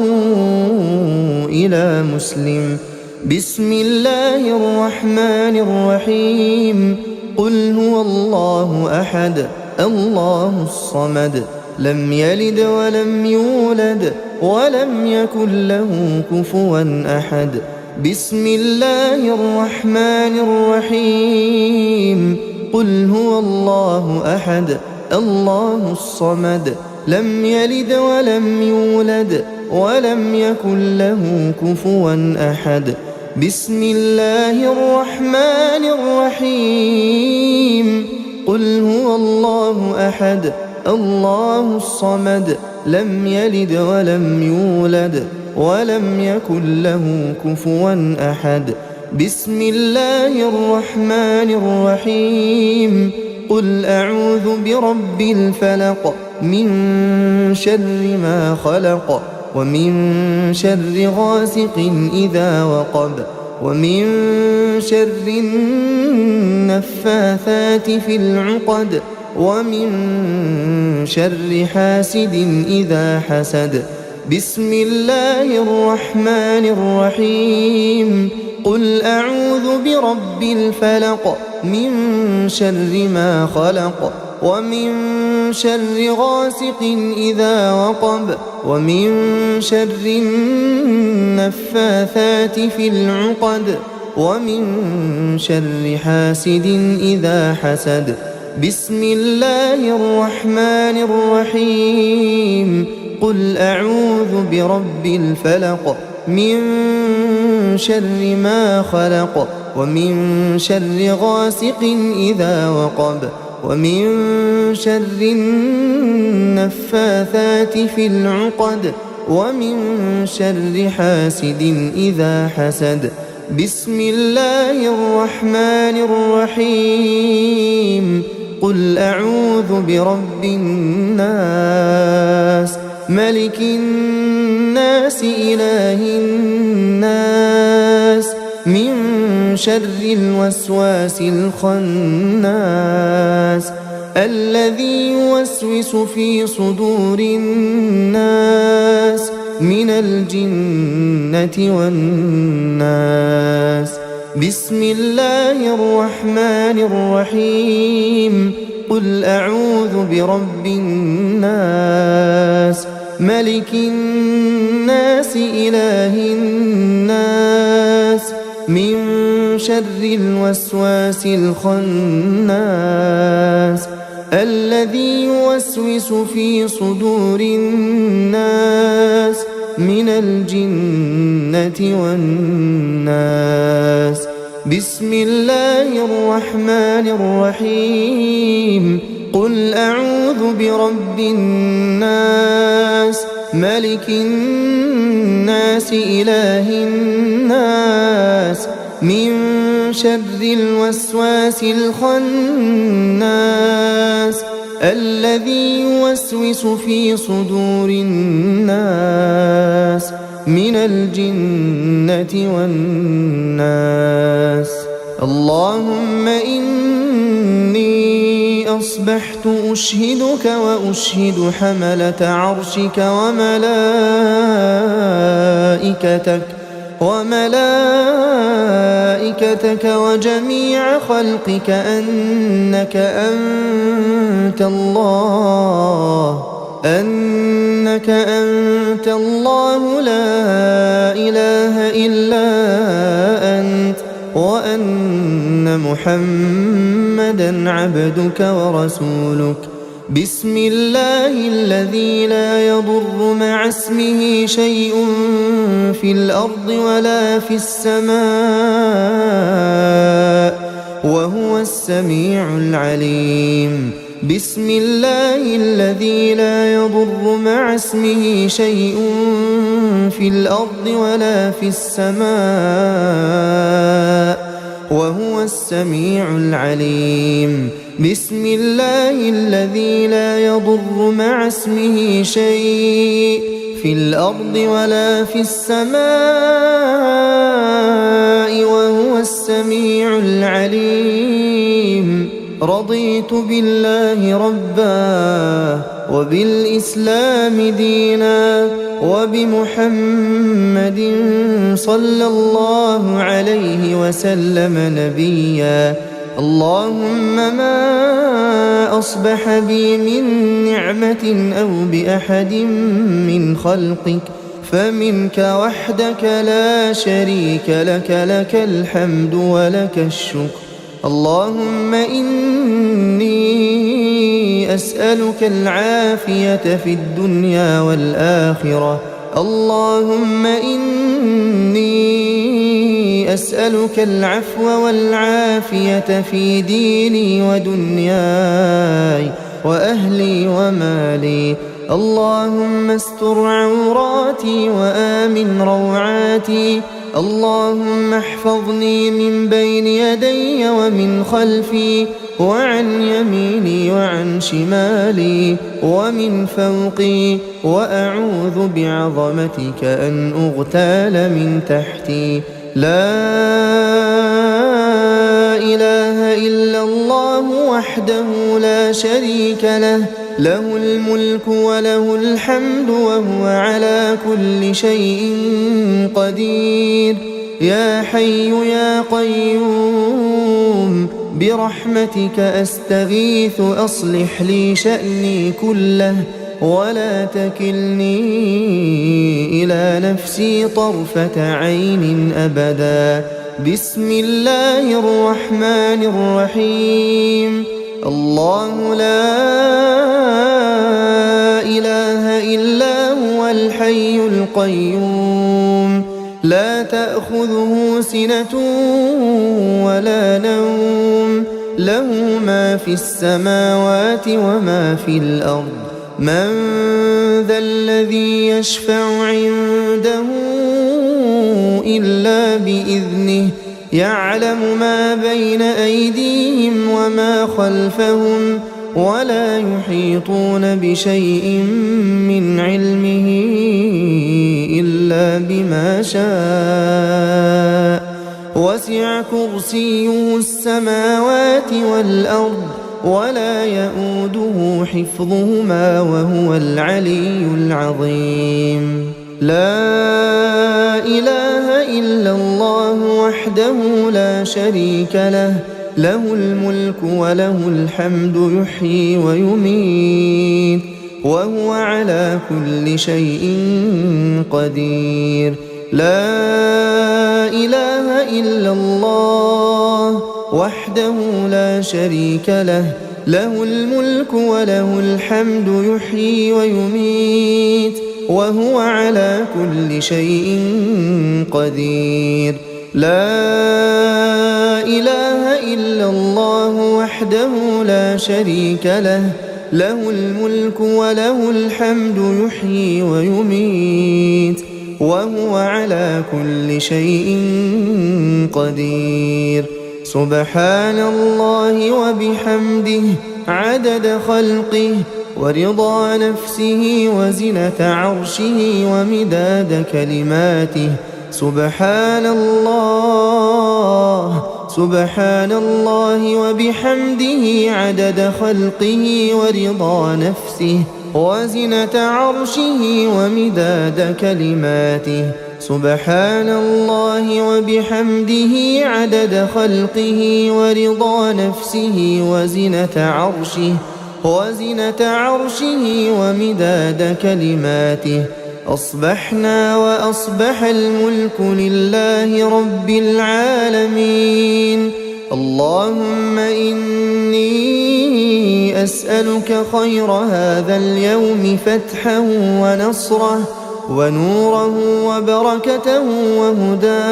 إلى مسلم. بسم الله الرحمن الرحيم. قل هو الله أحد الله الصمد لم يلد ولم يولد ولم يكن له كفوا أحد. بسم الله الرحمن الرحيم. قل هو الله أحد الله الصمد لم يلد ولم يولد ولم يكن له كفوا أحد. بسم الله الرحمن الرحيم. قل هو الله أحد الله الصمد لم يلد ولم يولد ولم يكن له كفوا أحد. بسم الله الرحمن الرحيم. قل أعوذ برب الفلق من شر ما خلق ومن شر غاسق إذا وقب ومن شر النفاثات في العقد ومن شر حاسد إذا حسد. بسم الله الرحمن الرحيم. قل أعوذ برب الفلق من شر ما خلق ومن شر غاسق إذا وقب ومن شر النفاثات في العقد ومن شر حاسد إذا حسد. بسم الله الرحمن الرحيم. قل أعوذ برب الفلق من شر ما خلق ومن شر غاسق إذا وقب ومن شر النفاثات في العقد ومن شر حاسد إذا حسد. بسم الله الرحمن الرحيم. قل أعوذ برب الناس ملك الناس إله الناس من شر الوسواس الخناس الذي يوسوس في صدور الناس من الجنة والناس. بسم الله الرحمن الرحيم. قل أعوذ برب الناس ملك الناس إله الناس من شر الوسواس الخناس الذي يوسوس في صدور الناس من الجنة والناس. بسم الله الرحمن الرحيم. قل أعوذ برب الناس ملك الناس إله الناس من شر الوسواس الخناس الذي يوسوس في صدور الناس من الجنة والناس. اللهم إني أصبحت أشهدك وأشهد حملة عرشك وملائكتك وجميع خلقك أنك أنت الله لا إله إلا أنت، وأن محمدًا عبدك ورسولك. بسم الله الذي لا يضر مع اسمه شيء في الأرض ولا في السماء وهو السميع العليم. بسم الله الذي لا يضر مع اسمه شيء في الأرض ولا في السماء وهو السميع العليم. بسم الله الذي لا يضر مع اسمه شيء في الأرض ولا في السماء وهو السميع العليم. رضيت بالله ربا وبالإسلام دينا وبمحمد صلى الله عليه وسلم نبيا. اللهم ما أصبح بي من نعمة أو بأحد من خلقك فمنك وحدك لا شريك لك، لك الحمد ولك الشكر. اللهم إني أسألك العافية في الدنيا والآخرة. اللهم إني أسألك العفو والعافية في ديني ودنياي وأهلي ومالي. اللهم استر عوراتي وآمن روعاتي. اللهم احفظني من بين يدي ومن خلفي وعن يميني وعن شمالي ومن فوقي، وأعوذ بعظمتك أن أغتال من تحتي. لا إله إلا الله وحده لا شريك له، له الملك وله الحمد وهو على كل شيء قدير. يا حي يا قيوم برحمتك أستغيث أصلح لي شأني كله ولا تكلني إلى نفسي طرفة عين أبدا. بسم الله الرحمن الرحيم. الله لا إله إلا هو الحي القيوم لا تأخذه سنة ولا نوم، له ما في السماوات وما في الأرض. من ذا الذي يشفع عنده إلا بإذنه، يعلم ما بين أيديهم وما خلفهم ولا يحيطون بشيء من علمه إلا بما شاء. وسع كرسيه السماوات والأرض ولا يؤوده حفظهما وهو العلي العظيم. لا إله إلا الله وحده لا شريك له، له الملك وله الحمد يحيي ويميت وهو على كل شيء قدير. لا إله إلا الله وحده لا شريك له، له الملك وله الحمد يحيي ويميت وهو على كل شيء قدير. لا إله إلا الله وحده لا شريك له، له الملك وله الحمد يحيي ويميت وهو على كل شيء قدير. سبحان الله وبحمده عدد خلقه ورضا نفسه وزنة عرشه ومداد كلماته. سبحان الله وبحمده عدد خلقه ورضا نفسه وزنة عرشه ومداد كلماته. سبحان الله وبحمده عدد خلقه ورضا نفسه وزنة عرشه ومداد كلماته. أصبحنا وأصبح الملك لله رب العالمين. اللهم إني أسألك خير هذا اليوم فتحه ونصره ونوره وبركته وهداه،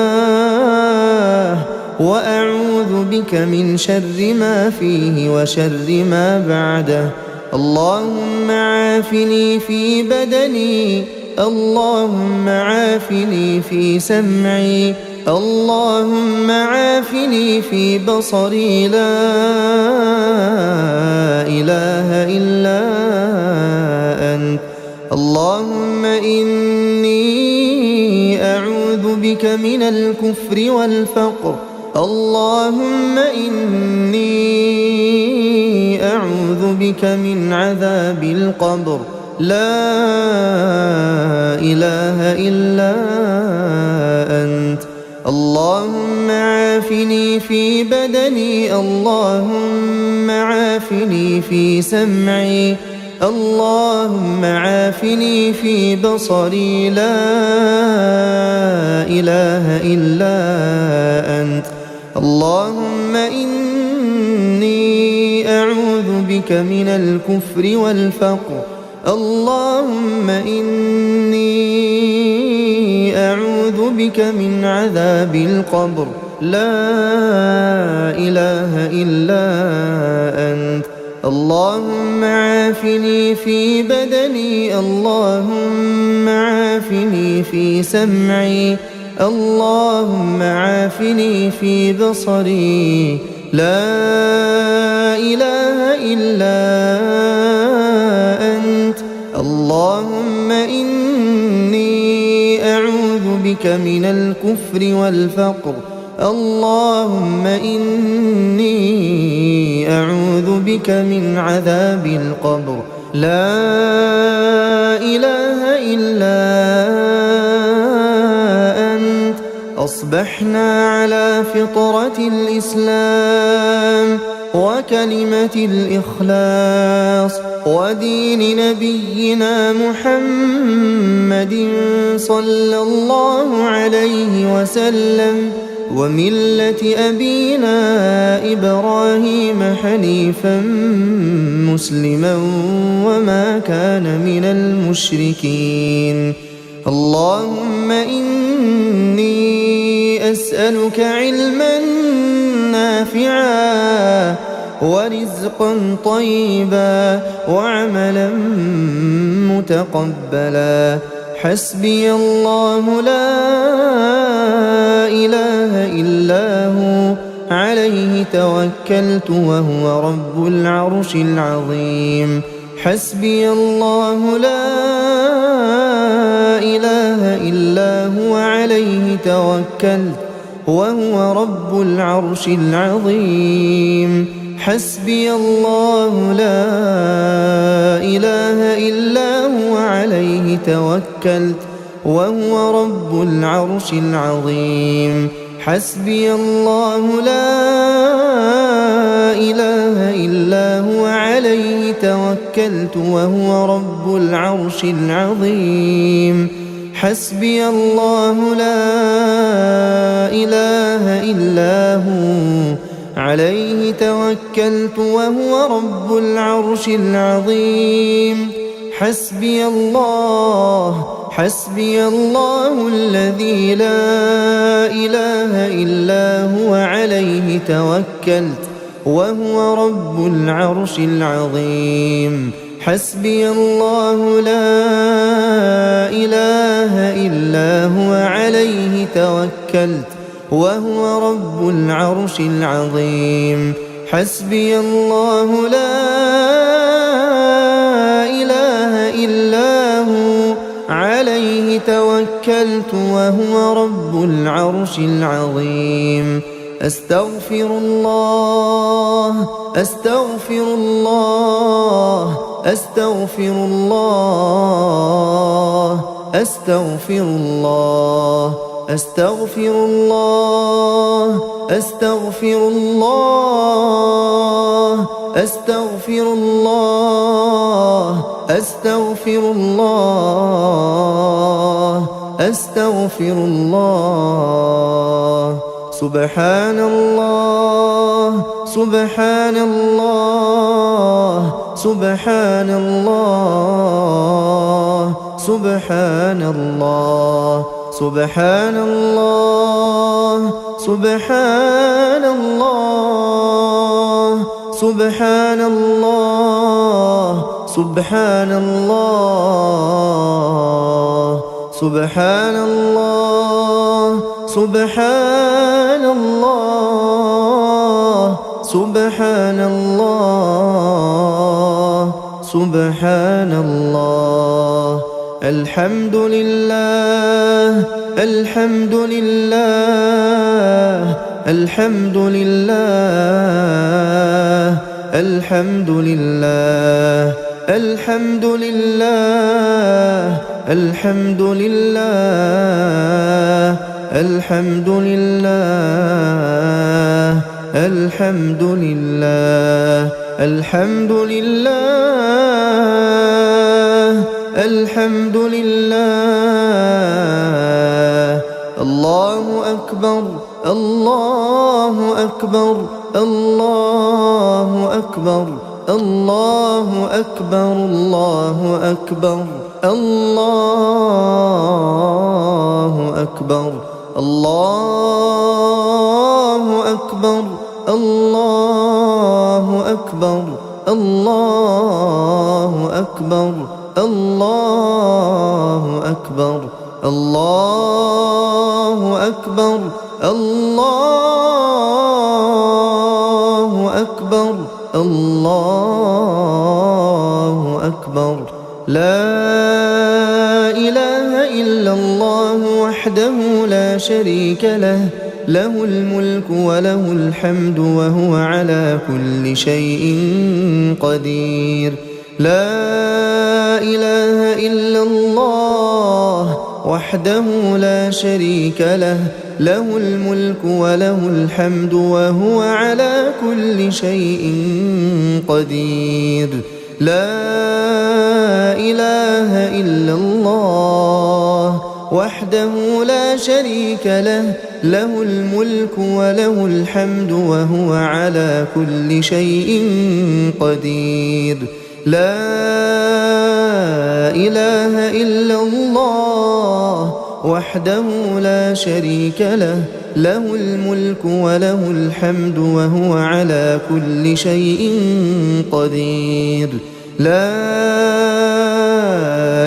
وأعوذ بك من شر ما فيه وشر ما بعده. اللهم عافني في بدني، اللهم عافني في سمعي، اللهم عافني في بصري، لا إله إلا أنت. اللهم إني أعوذ بك من الكفر والفقر. اللهم إني أعوذ بك من عذاب القبر، لا إله إلا أنت. اللهم عافني في بدني، اللهم عافني في سمعي، اللهم عافني في بصري، لا إله إلا أنت. اللهم إني أعوذ بك من الكفر والفقر. اللهم إني أعوذ بك من عذاب القبر، لا إله إلا أنت. اللهم عافني في بدني، اللهم عافني في سمعي، اللهم عافني في بصري، لا إله إلا أنت. اللهم إني أعوذ بك من الكفر والفقر. اللهم إني أعوذ بك من عذاب القبر، لا إله إلا أنت. أصبحنا على فطرة الإسلام وكلمة الإخلاص ودين نبينا محمد صلى الله عليه وسلم وملة أبينا إبراهيم حنيفا مسلما وما كان من المشركين. اللهم إني أسألك علما نافعا ورزقا طيبا وعملا متقبلا. حسبي الله لا إله إلا هو، عليه توكلت وهو رب العرش العظيم. حسبي الله لا إله إلا هو، عليه توكلت وهو رب العرش العظيم. حسبي الله لا إله إلا هو، عليه توكلت وهو رب العرش العظيم. حسبي الله لا إله إلا هو، عليه توكلت وهو رب العرش العظيم. حسبي الله لا إله إلا هو، عليه توكلت وهو رب العرش العظيم. حسبي الله الذي لا إله إلا هو، عليه توكلت وهو رب العرش العظيم. حسبي الله لا إله إلا هو، عليه توكلت وهو رب العرش العظيم. حسبي الله لا إله إلا هو عليه توكلت وهو رب العرش العظيم. أستغفر الله أستغفر الله أستغفر الله أستغفر الله أستغفر الله أستغفر الله أستغفر الله أستغفر الله أستغفر الله. سبحان الله سبحان الله سبحان الله سبحان الله سبحان الله سبحان الله سبحان الله سبحان الله سبحان الله سبحان الله سبحان الله سبحان الله. الحمد لله الحمد لله الحمد لله الحمد لله الحمد لله الحمد لله الحمد لله الحمد لله الحمد لله الحمد لله. الله أكبر الله أكبر الله أكبر الله أكبر الله أكبر الله أكبر الله أكبر الله أكبر الله أكبر الله أكبر الله أكبر الله أكبر الله أكبر. لا إله إلا الله وحده لا شريك له له الملك وله الحمد وهو على كل شيء قدير. لا إله إلا الله وحده لا شريك له له الملك وله الحمد وهو على كل شيء قدير. لا إله إلا الله وحده لا شريك له له الملك وله الحمد وهو على كل شيء قدير. لا إله إلا الله وحده لا شريك له له الملك وله الحمد وهو على كل شيء قدير. لا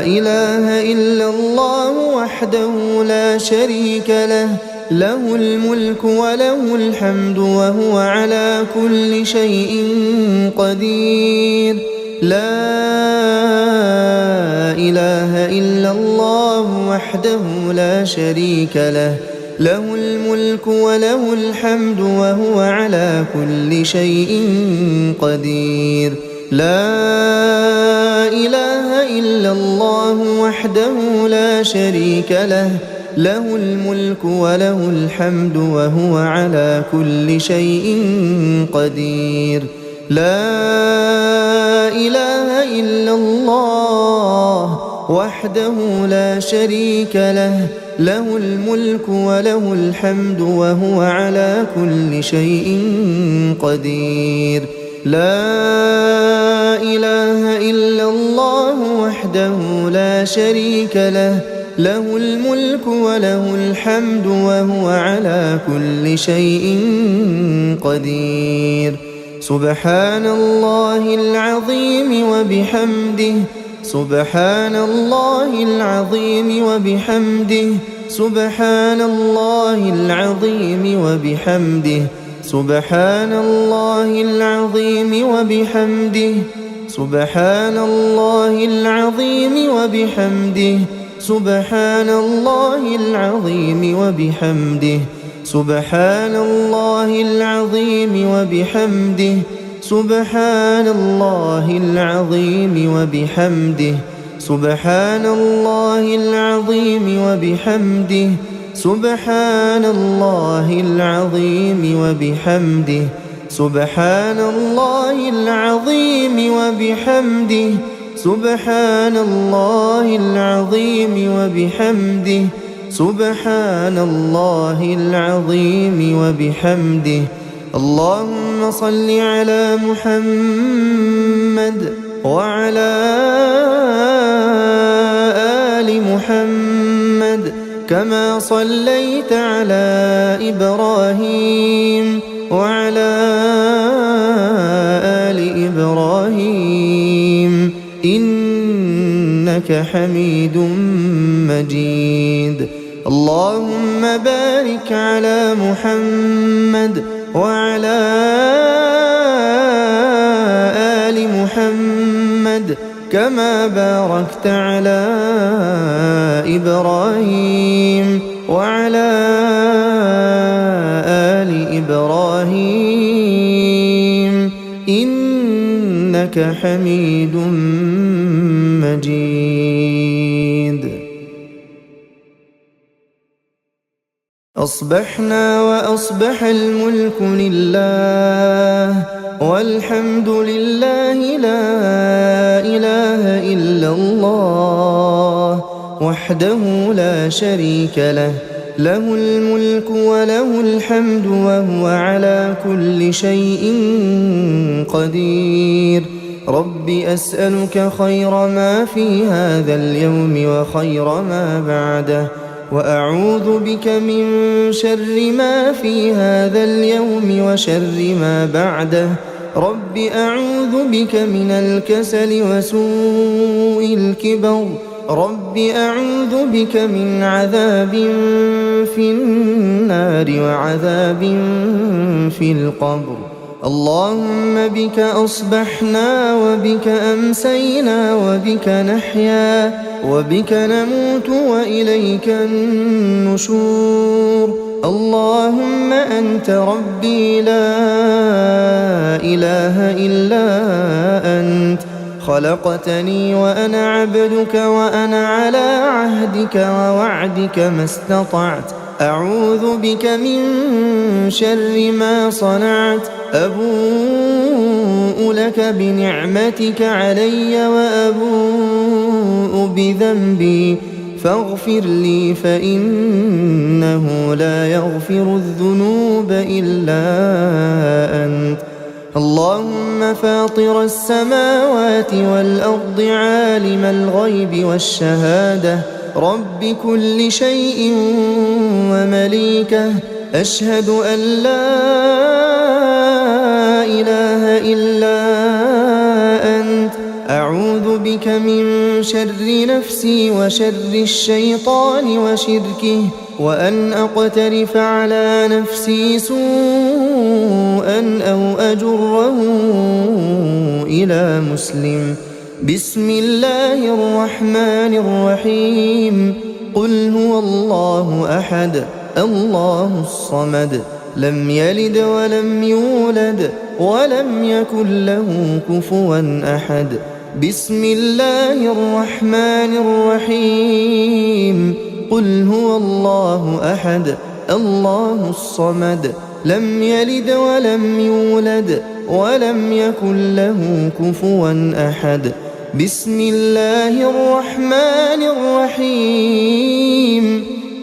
إله إلا الله وحده لا شريك له له الملك وله الحمد وهو على كل شيء قدير. لا إله إلا الله وحده لا شريك له له الملك وله الحمد وهو على كل شيء قدير. لا إله إلا الله وحده لا شريك له له الملك وله الحمد وهو على كل شيء قدير. لا إله إلا الله وحده لا شريك له له الملك وله الحمد وهو على كل شيء قدير. لا إله إلا الله وحده لا شريك له له الملك وله الحمد وهو على كل شيء قدير. سبحان الله العظيم وبحمده سبحان الله العظيم وبحمده سبحان الله العظيم وبحمده سبحان الله العظيم وبحمده سبحان الله العظيم وبحمده سبحان الله العظيم وبحمده سبحان الله العظيم وبحمده سبحان الله العظيم وبحمده سبحان الله العظيم وبحمده سبحان الله العظيم وبحمده سبحان الله العظيم وبحمده سبحان الله العظيم وبحمده سبحان الله العظيم وبحمده. اللهم صل على محمد وعلى آل محمد كما صليت على إبراهيم وعلى آل إبراهيم إنك حميد مجيد. اللهم بارك على محمد وعلى آل محمد كما باركت على إبراهيم وعلى آل إبراهيم إنك حميد مجيد. أصبحنا وأصبح الملك لله والحمد لله لا إله إلا الله وحده لا شريك له له الملك وله الحمد وهو على كل شيء قدير. رب أسألك خير ما في هذا اليوم وخير ما بعده وأعوذ بك من شر ما في هذا اليوم وشر ما بعده. رب أعوذ بك من الكسل وسوء الكبر. رب أعوذ بك من عذاب في النار وعذاب في القبر. اللهم بك أصبحنا وبك أمسينا وبك نحيا وبك نموت وإليك النشور. اللهم أنت ربي لا إله إلا أنت خلقتني وأنا عبدك وأنا على عهدك ووعدك ما استطعت. أعوذ بك من شر ما صنعت. أبوء لك بنعمتك علي وأبوء بذنبي فاغفر لي فإنه لا يغفر الذنوب إلا أنت. اللهم فاطر السماوات والأرض عالم الغيب والشهادة رب كل شيء ومليكه أشهد أن لا إله إلا أنت. أعوذ بك من شر نفسي وشر الشيطان وشركه وأن أقترف على نفسي سوءا أو أجره إلى مسلم. بسم الله الرحمن الرحيم. قل هو الله أحد الله الصمد لم يلد ولم يولد ولم يكن له كفوا أحد. بسم الله الرحمن الرحيم. قل هو الله أحد الله الصمد لم يلد ولم يولد ولم يكن له كفوا أحد. بسم الله الرحمن الرحيم.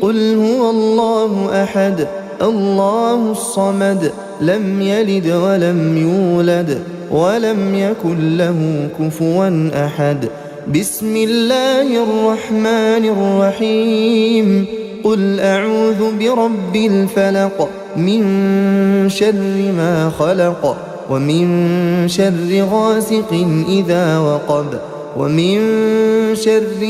قل هو الله أحد الله الصمد لم يلد ولم يولد ولم يكن له كفوا أحد. بسم الله الرحمن الرحيم. قل أعوذ برب الفلق من شر ما خلق ومن شر غاسق إذا وقب ومن شر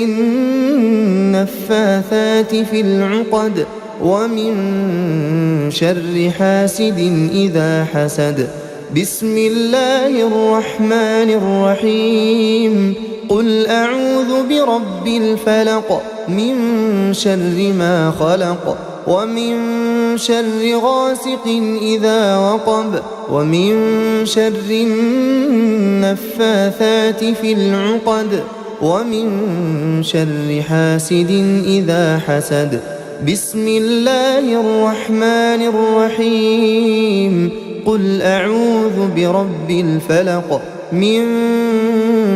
النفاثات في العقد ومن شر حاسد إذا حسد. بسم الله الرحمن الرحيم. قل أعوذ برب الفلق من شر ما خلق ومن شر غاسق إذا وقب ومن شر النفاثات في العقد ومن شر حاسد إذا حسد. بسم الله الرحمن الرحيم. قل أعوذ برب الفلق من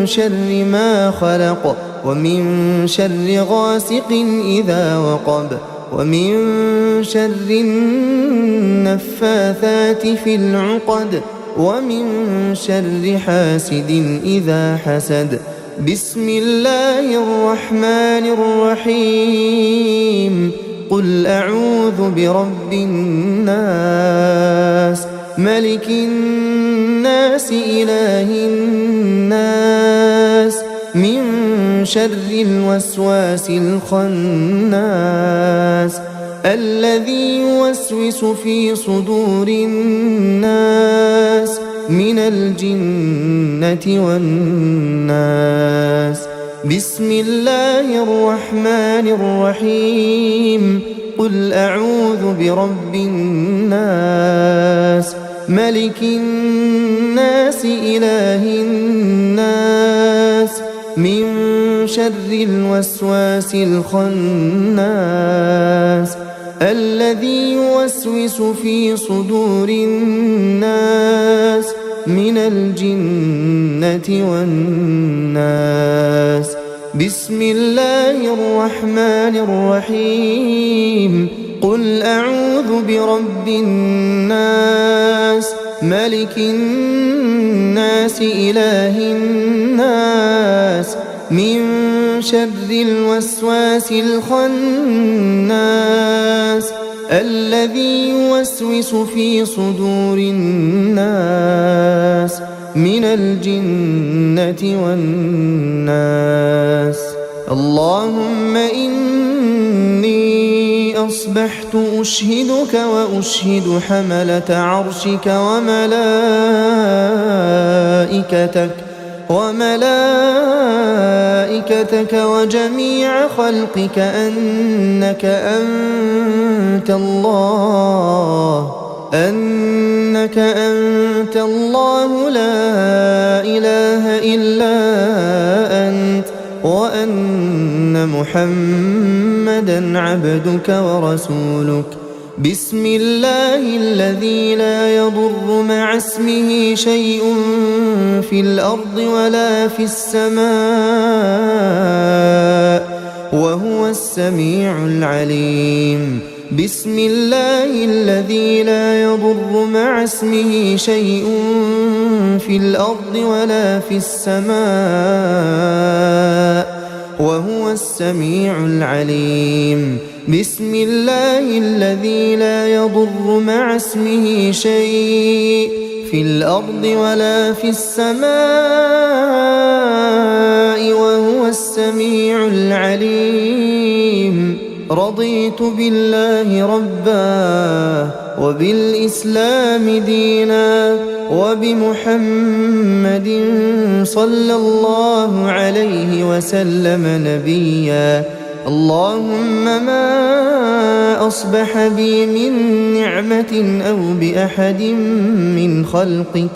شر ما خلق ومن شر غاسق إذا وقب ومن شر النفاثات في العقد ومن شر حاسد إذا حسد. بسم الله الرحمن الرحيم. قل أعوذ برب الناس ملك الناس إله الناس من شر الوسواس الخناس الذي يوسوس في صدور الناس من الجنة والناس. بسم الله الرحمن الرحيم. قل أعوذ برب الناس ملك الناس إله الناس من شر الوسواس الخناس الذي يوسوس في صدور الناس من الجنة والناس. بسم الله الرحمن الرحيم. قل أعوذ برب الناس ملك الناس إله الناس من شر الوسواس الخناس الذي يوسوس في صدور الناس من الجنة والناس. اللهم إني أصبحت أشهدك وأشهد حملة عرشك وملائكتك وجميع خلقك أنك أنت الله لا إله إلا أنت وأن محمدًا عبدك ورسولك. بسم الله الذي لا يضر مع اسمه شيء في الأرض ولا في السماء وهو السميع العليم. بسم الله الذي لا يضر مع اسمه شيء في الأرض ولا في السماء وهو السميع العليم. بسم الله الذي لا يضر مع اسمه شيء في الأرض ولا في السماء وهو السميع العليم. رضيت بالله ربا وبالإسلام دينا وبمحمد صلى الله عليه وسلم نبيا. اللهم ما أصبح بي من نعمة أو بأحد من خلقك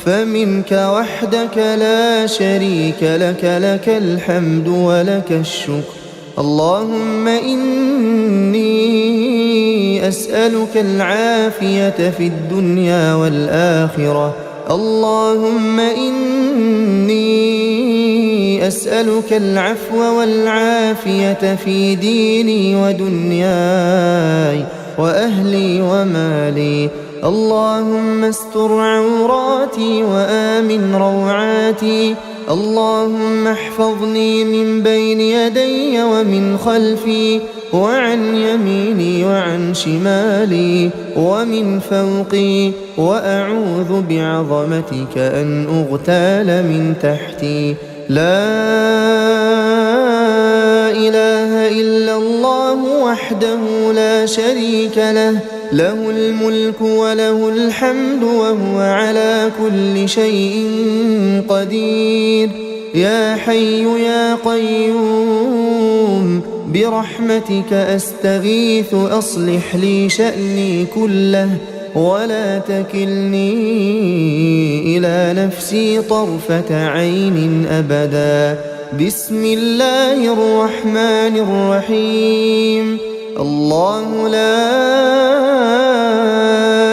فمنك وحدك لا شريك لك، لك الحمد ولك الشكر. اللهم إني أسألك العافية في الدنيا والآخرة. اللهم إني أسألك العفو والعافية في ديني ودنياي وأهلي ومالي. اللهم استر عوراتي وآمن روعاتي. اللهم احفظني من بين يدي ومن خلفي وعن يميني وعن شمالي ومن فوقي، وأعوذ بعظمتك أن أغتال من تحتي. لا إله إلا الله وحده لا شريك له، له الملك وله الحمد وهو على كل شيء قدير. يا حي يا قيوم برحمتك أستغيث أصلح لي شأني كله ولا تكلني إلى نفسي طرفة عين أبدا. بسم الله الرحمن الرحيم. الله لا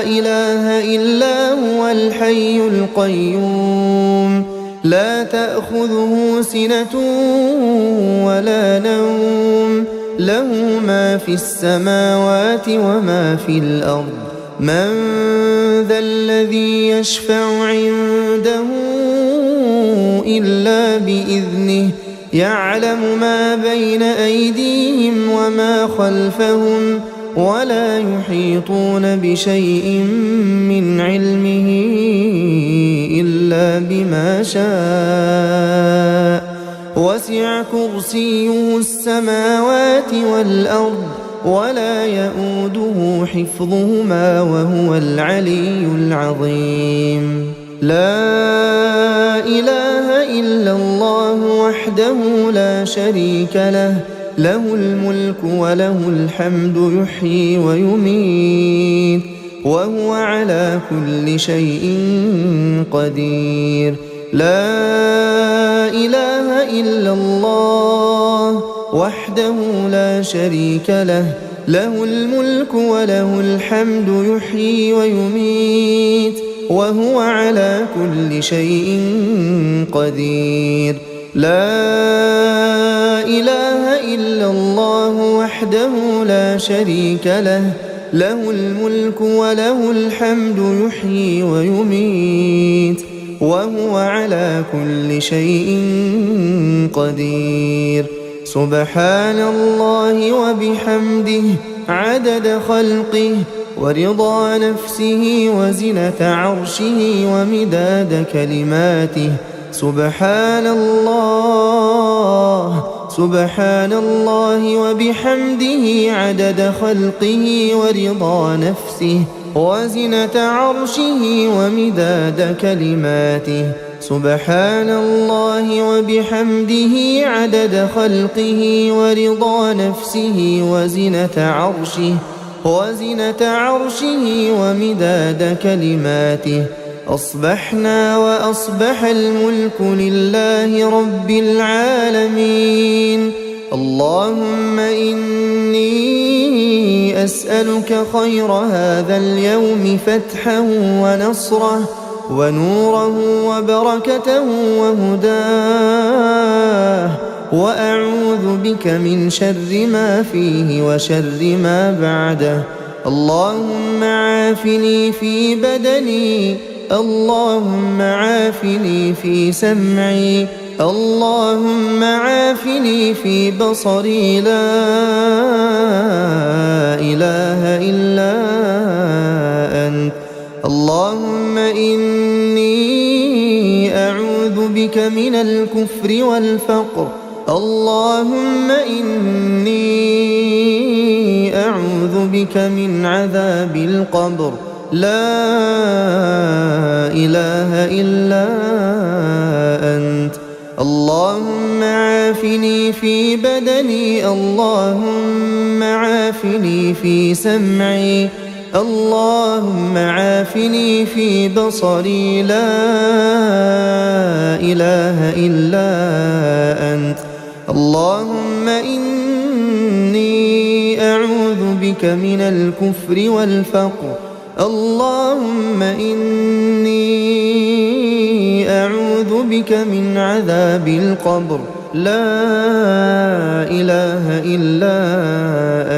إله إلا هو الحي القيوم لا تأخذه سنة ولا نوم، له ما في السماوات وما في الأرض. من ذا الذي يشفع عنده إلا بإذنه، يعلم ما بين أيديهم وما خلفهم ولا يحيطون بشيء من علمه إلا بما شاء. وسع كرسيه السماوات والأرض ولا يؤوده حفظهما وهو العلي العظيم. لا إله إلا الله وحده لا شريك له، له الملك وله الحمد يحيي ويميت وهو على كل شيء قدير. لا إله إلا الله وحده لا شريك له، له الملك وله الحمد يحيي ويميت وهو على كل شيء قدير. لا إله إلا الله وحده لا شريك له، له الملك وله الحمد يحيي ويميت وهو على كل شيء قدير. سبحان الله وبحمده عدد خلقه ورضا نفسه وزنة عرشه ومداد كلماته. سبحان الله سبحان الله وبحمده عدد خلقه ورضا نفسه وزنة عرشه ومداد كلماته. سبحان الله وبحمده عدد خلقه ورضا نفسه وزنة عرشه ومداد كلماته. أصبحنا وأصبح الملك لله رب العالمين. اللهم إني أسألك خير هذا اليوم فتحه ونصره ونوره وبركته وهداه، وأعوذ بك من شر ما فيه وشر ما بعده. اللهم عافني في بدني، اللهم عافني في سمعي، اللهم عافني في بصري. لا إله إلا أنت. اللهم إني أعوذ بك من الكفر والفقر. اللهم إني أعوذ بك من عذاب القبر. لا إله إلا أنت. اللهم عافني في بدني، اللهم عافني في سمعي، اللهم عافني في بصري. لا إله إلا أنت. اللهم إني أعوذ بك من الكفر والفقر. اللهم إني أعوذ بك من عذاب القبر. لا إله إلا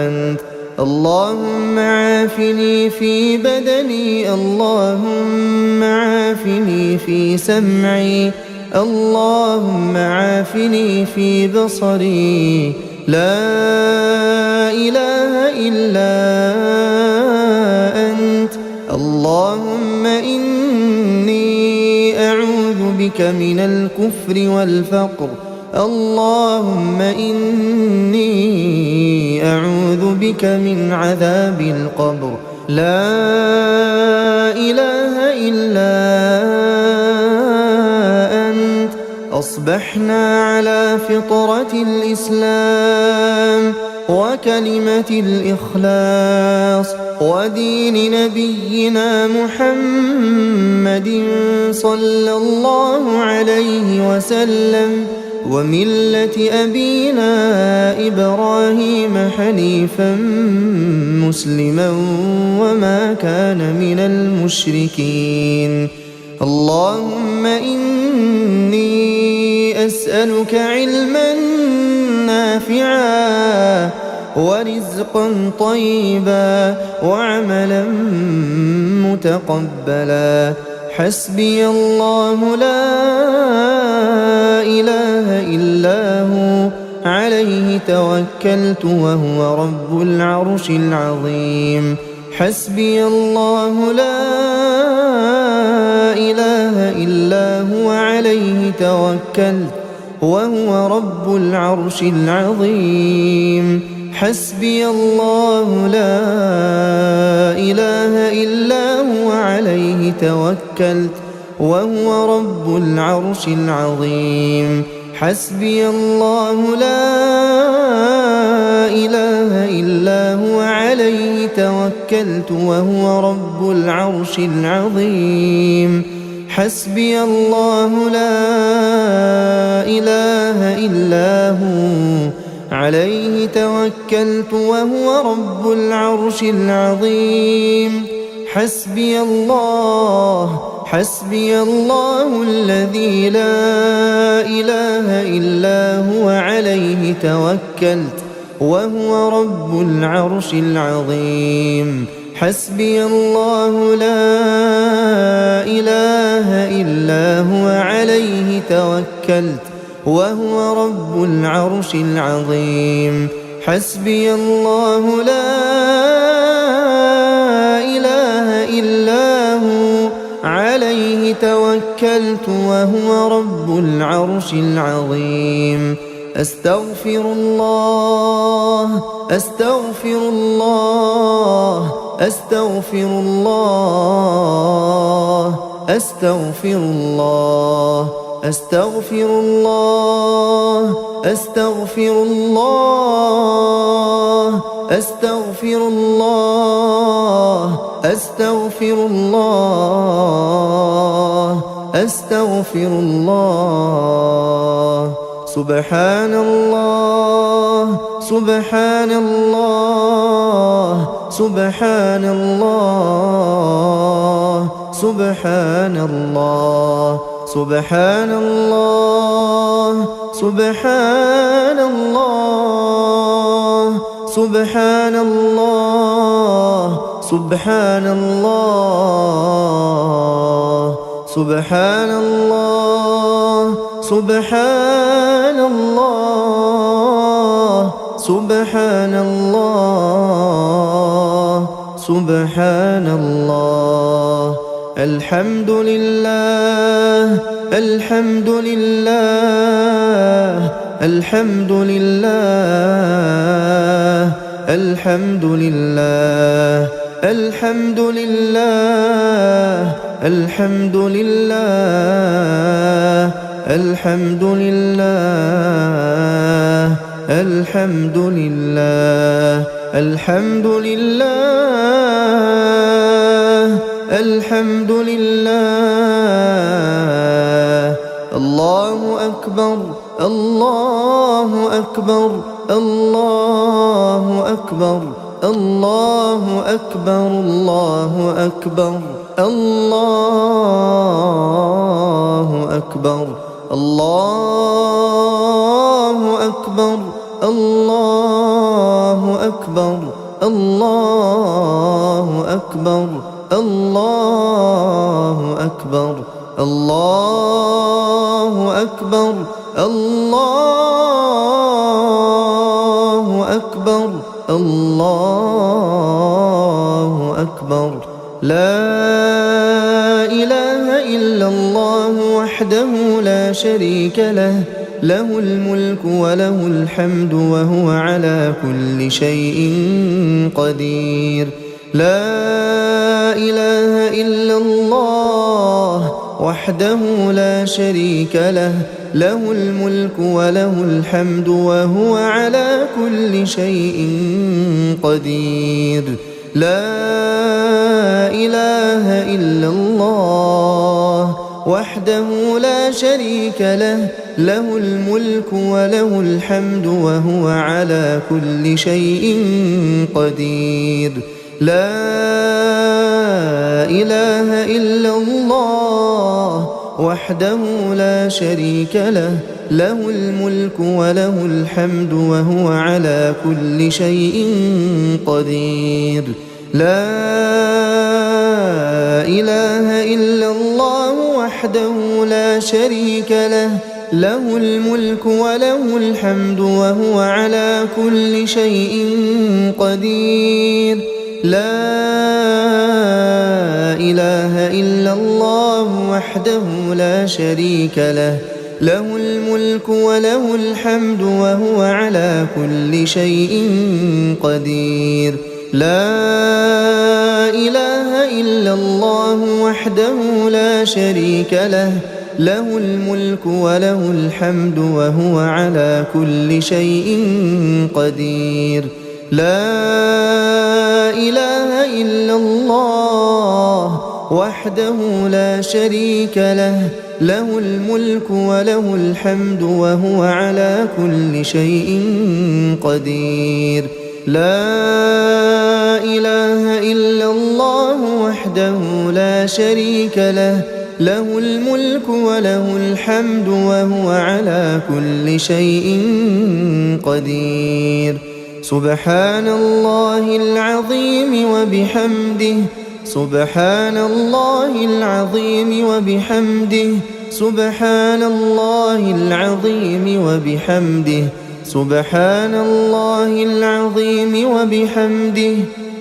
أنت. اللهم عافني في بدني، اللهم عافني في سمعي، اللهم عافني في بصري. لا إله إلا أنت. اللهم إني أعوذ بك من الكفر الكفر والفقر. اللهم إني أعوذ بك من عذاب القبر. لا إله إلا أنت. أصبحنا على فطرة الإسلام وكلمة الإخلاص ودين نبينا محمد صلى الله عليه وسلم وملة أبينا إبراهيم حنيفا مسلما وما كان من المشركين. اللهم إني أسألك علما نافعا ورزقا طيبا وعملا متقبلا. حسبي الله لا إله إلا هو عليه توكلت وهو رب العرش العظيم. حسبي الله لا إله إلا هو عليه توكلت وهو رب العرش العظيم. حسبي الله لا إله إلا هو عليه توكلت وهو رب العرش العظيم. حسبي الله لا إله إلا هو عليه توكلت وهو رب العرش العظيم. حسبي الله لا إله إلا هو عليه توكلت وهو رب العرش العظيم. حسبي الله الذي لا إله إلا هو عليه توكلت وهو رب العرش العظيم. حسبي الله لا إله إلا هو عليه توكلت وهو رب العرش العظيم. حسبي الله لا إله إلا هو عليه توكلت وهو رب العرش العظيم. أستغفر الله أستغفر الله أستغفر الله أستغفر الله أستغفر الله أستغفر الله أستغفر الله أستغفر الله أستغفر الله. سبحان الله سبحان الله سبحان الله سبحان الله سبحان الله سبحان الله سبحان الله سبحان الله سبحان الله سبحان الله سبحان الله سبحان الله. الحمد لله الحمد لله الحمد لله الحمد لله الحمد لله الحمد لله الحمد لله الحمد لله الحمد لله الحمد لله. الله أكبر الله أكبر الله أكبر الله أكبر الله أكبر الله أكبر الله أكبر الله أكبر الله أكبر الله أكبر الله أكبر الله أكبر الله أكبر. لا إله إلا الله وحده وحده لا شريك له، له الملك وله الحمد وهو على كل شيء قدير. لا إله إلا الله وحده لا شريك له، له الملك وله الحمد وهو على كل شيء قدير. لا إله إلا الله وحده لا شريك له، له الملك وله الحمد وهو على كل شيء قدير. لا إله إلا الله وحده لا شريك له، له الملك وله الحمد وهو على كل شيء قدير. لا إله إلا الله وحده لا شريك له، له الملك وله الحمد وهو على كل شيء قدير. لا إله إلا الله وحده لا شريك له، له الملك وله الحمد وهو على كل شيء قدير. لا إله إلا الله وحده لا شريك له، له الملك وله الحمد وهو على كل شيء قدير. لا إله إلا الله وحده لا شريك له، له الملك وله الحمد وهو على كل شيء قدير. لا إله إلا الله وحده لا شريك له، له الملك وله الحمد وهو على كل شيء قدير. سبحان الله العظيم وبحمده، سبحان الله العظيم وبحمده، سبحان الله العظيم وبحمده، سبحان الله العظيم وبحمده،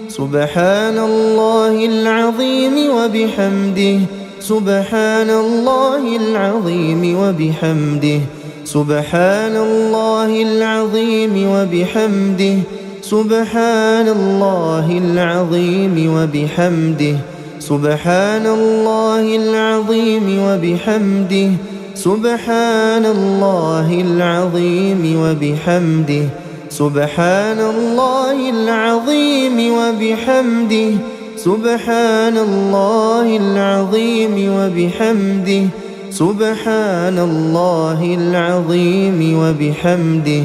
سبحان الله العظيم وبحمده، سبحان الله العظيم وبحمده، سبحان الله العظيم وبحمده، سبحان الله العظيم وبحمده، سبحان الله العظيم وبحمده، سبحان الله العظيم وبحمده، سبحان الله العظيم وبحمده، سبحان الله العظيم وبحمده، سبحان الله العظيم وبحمده.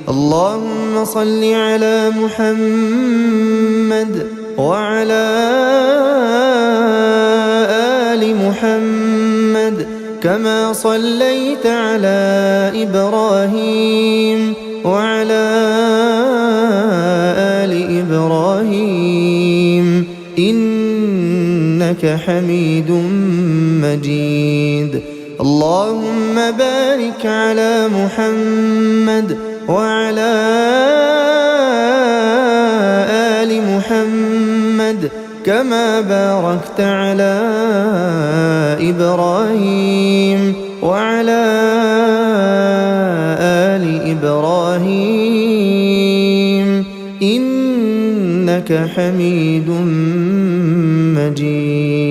اللهم صل على محمد وعلى آل محمد كما صليت على إبراهيم وعلى آل إبراهيم إنك حميد مجيد. اللهم بارك على محمد وعلى آل محمد كما باركت على إبراهيم وعلى آل إبراهيم إنك حميد مجيد.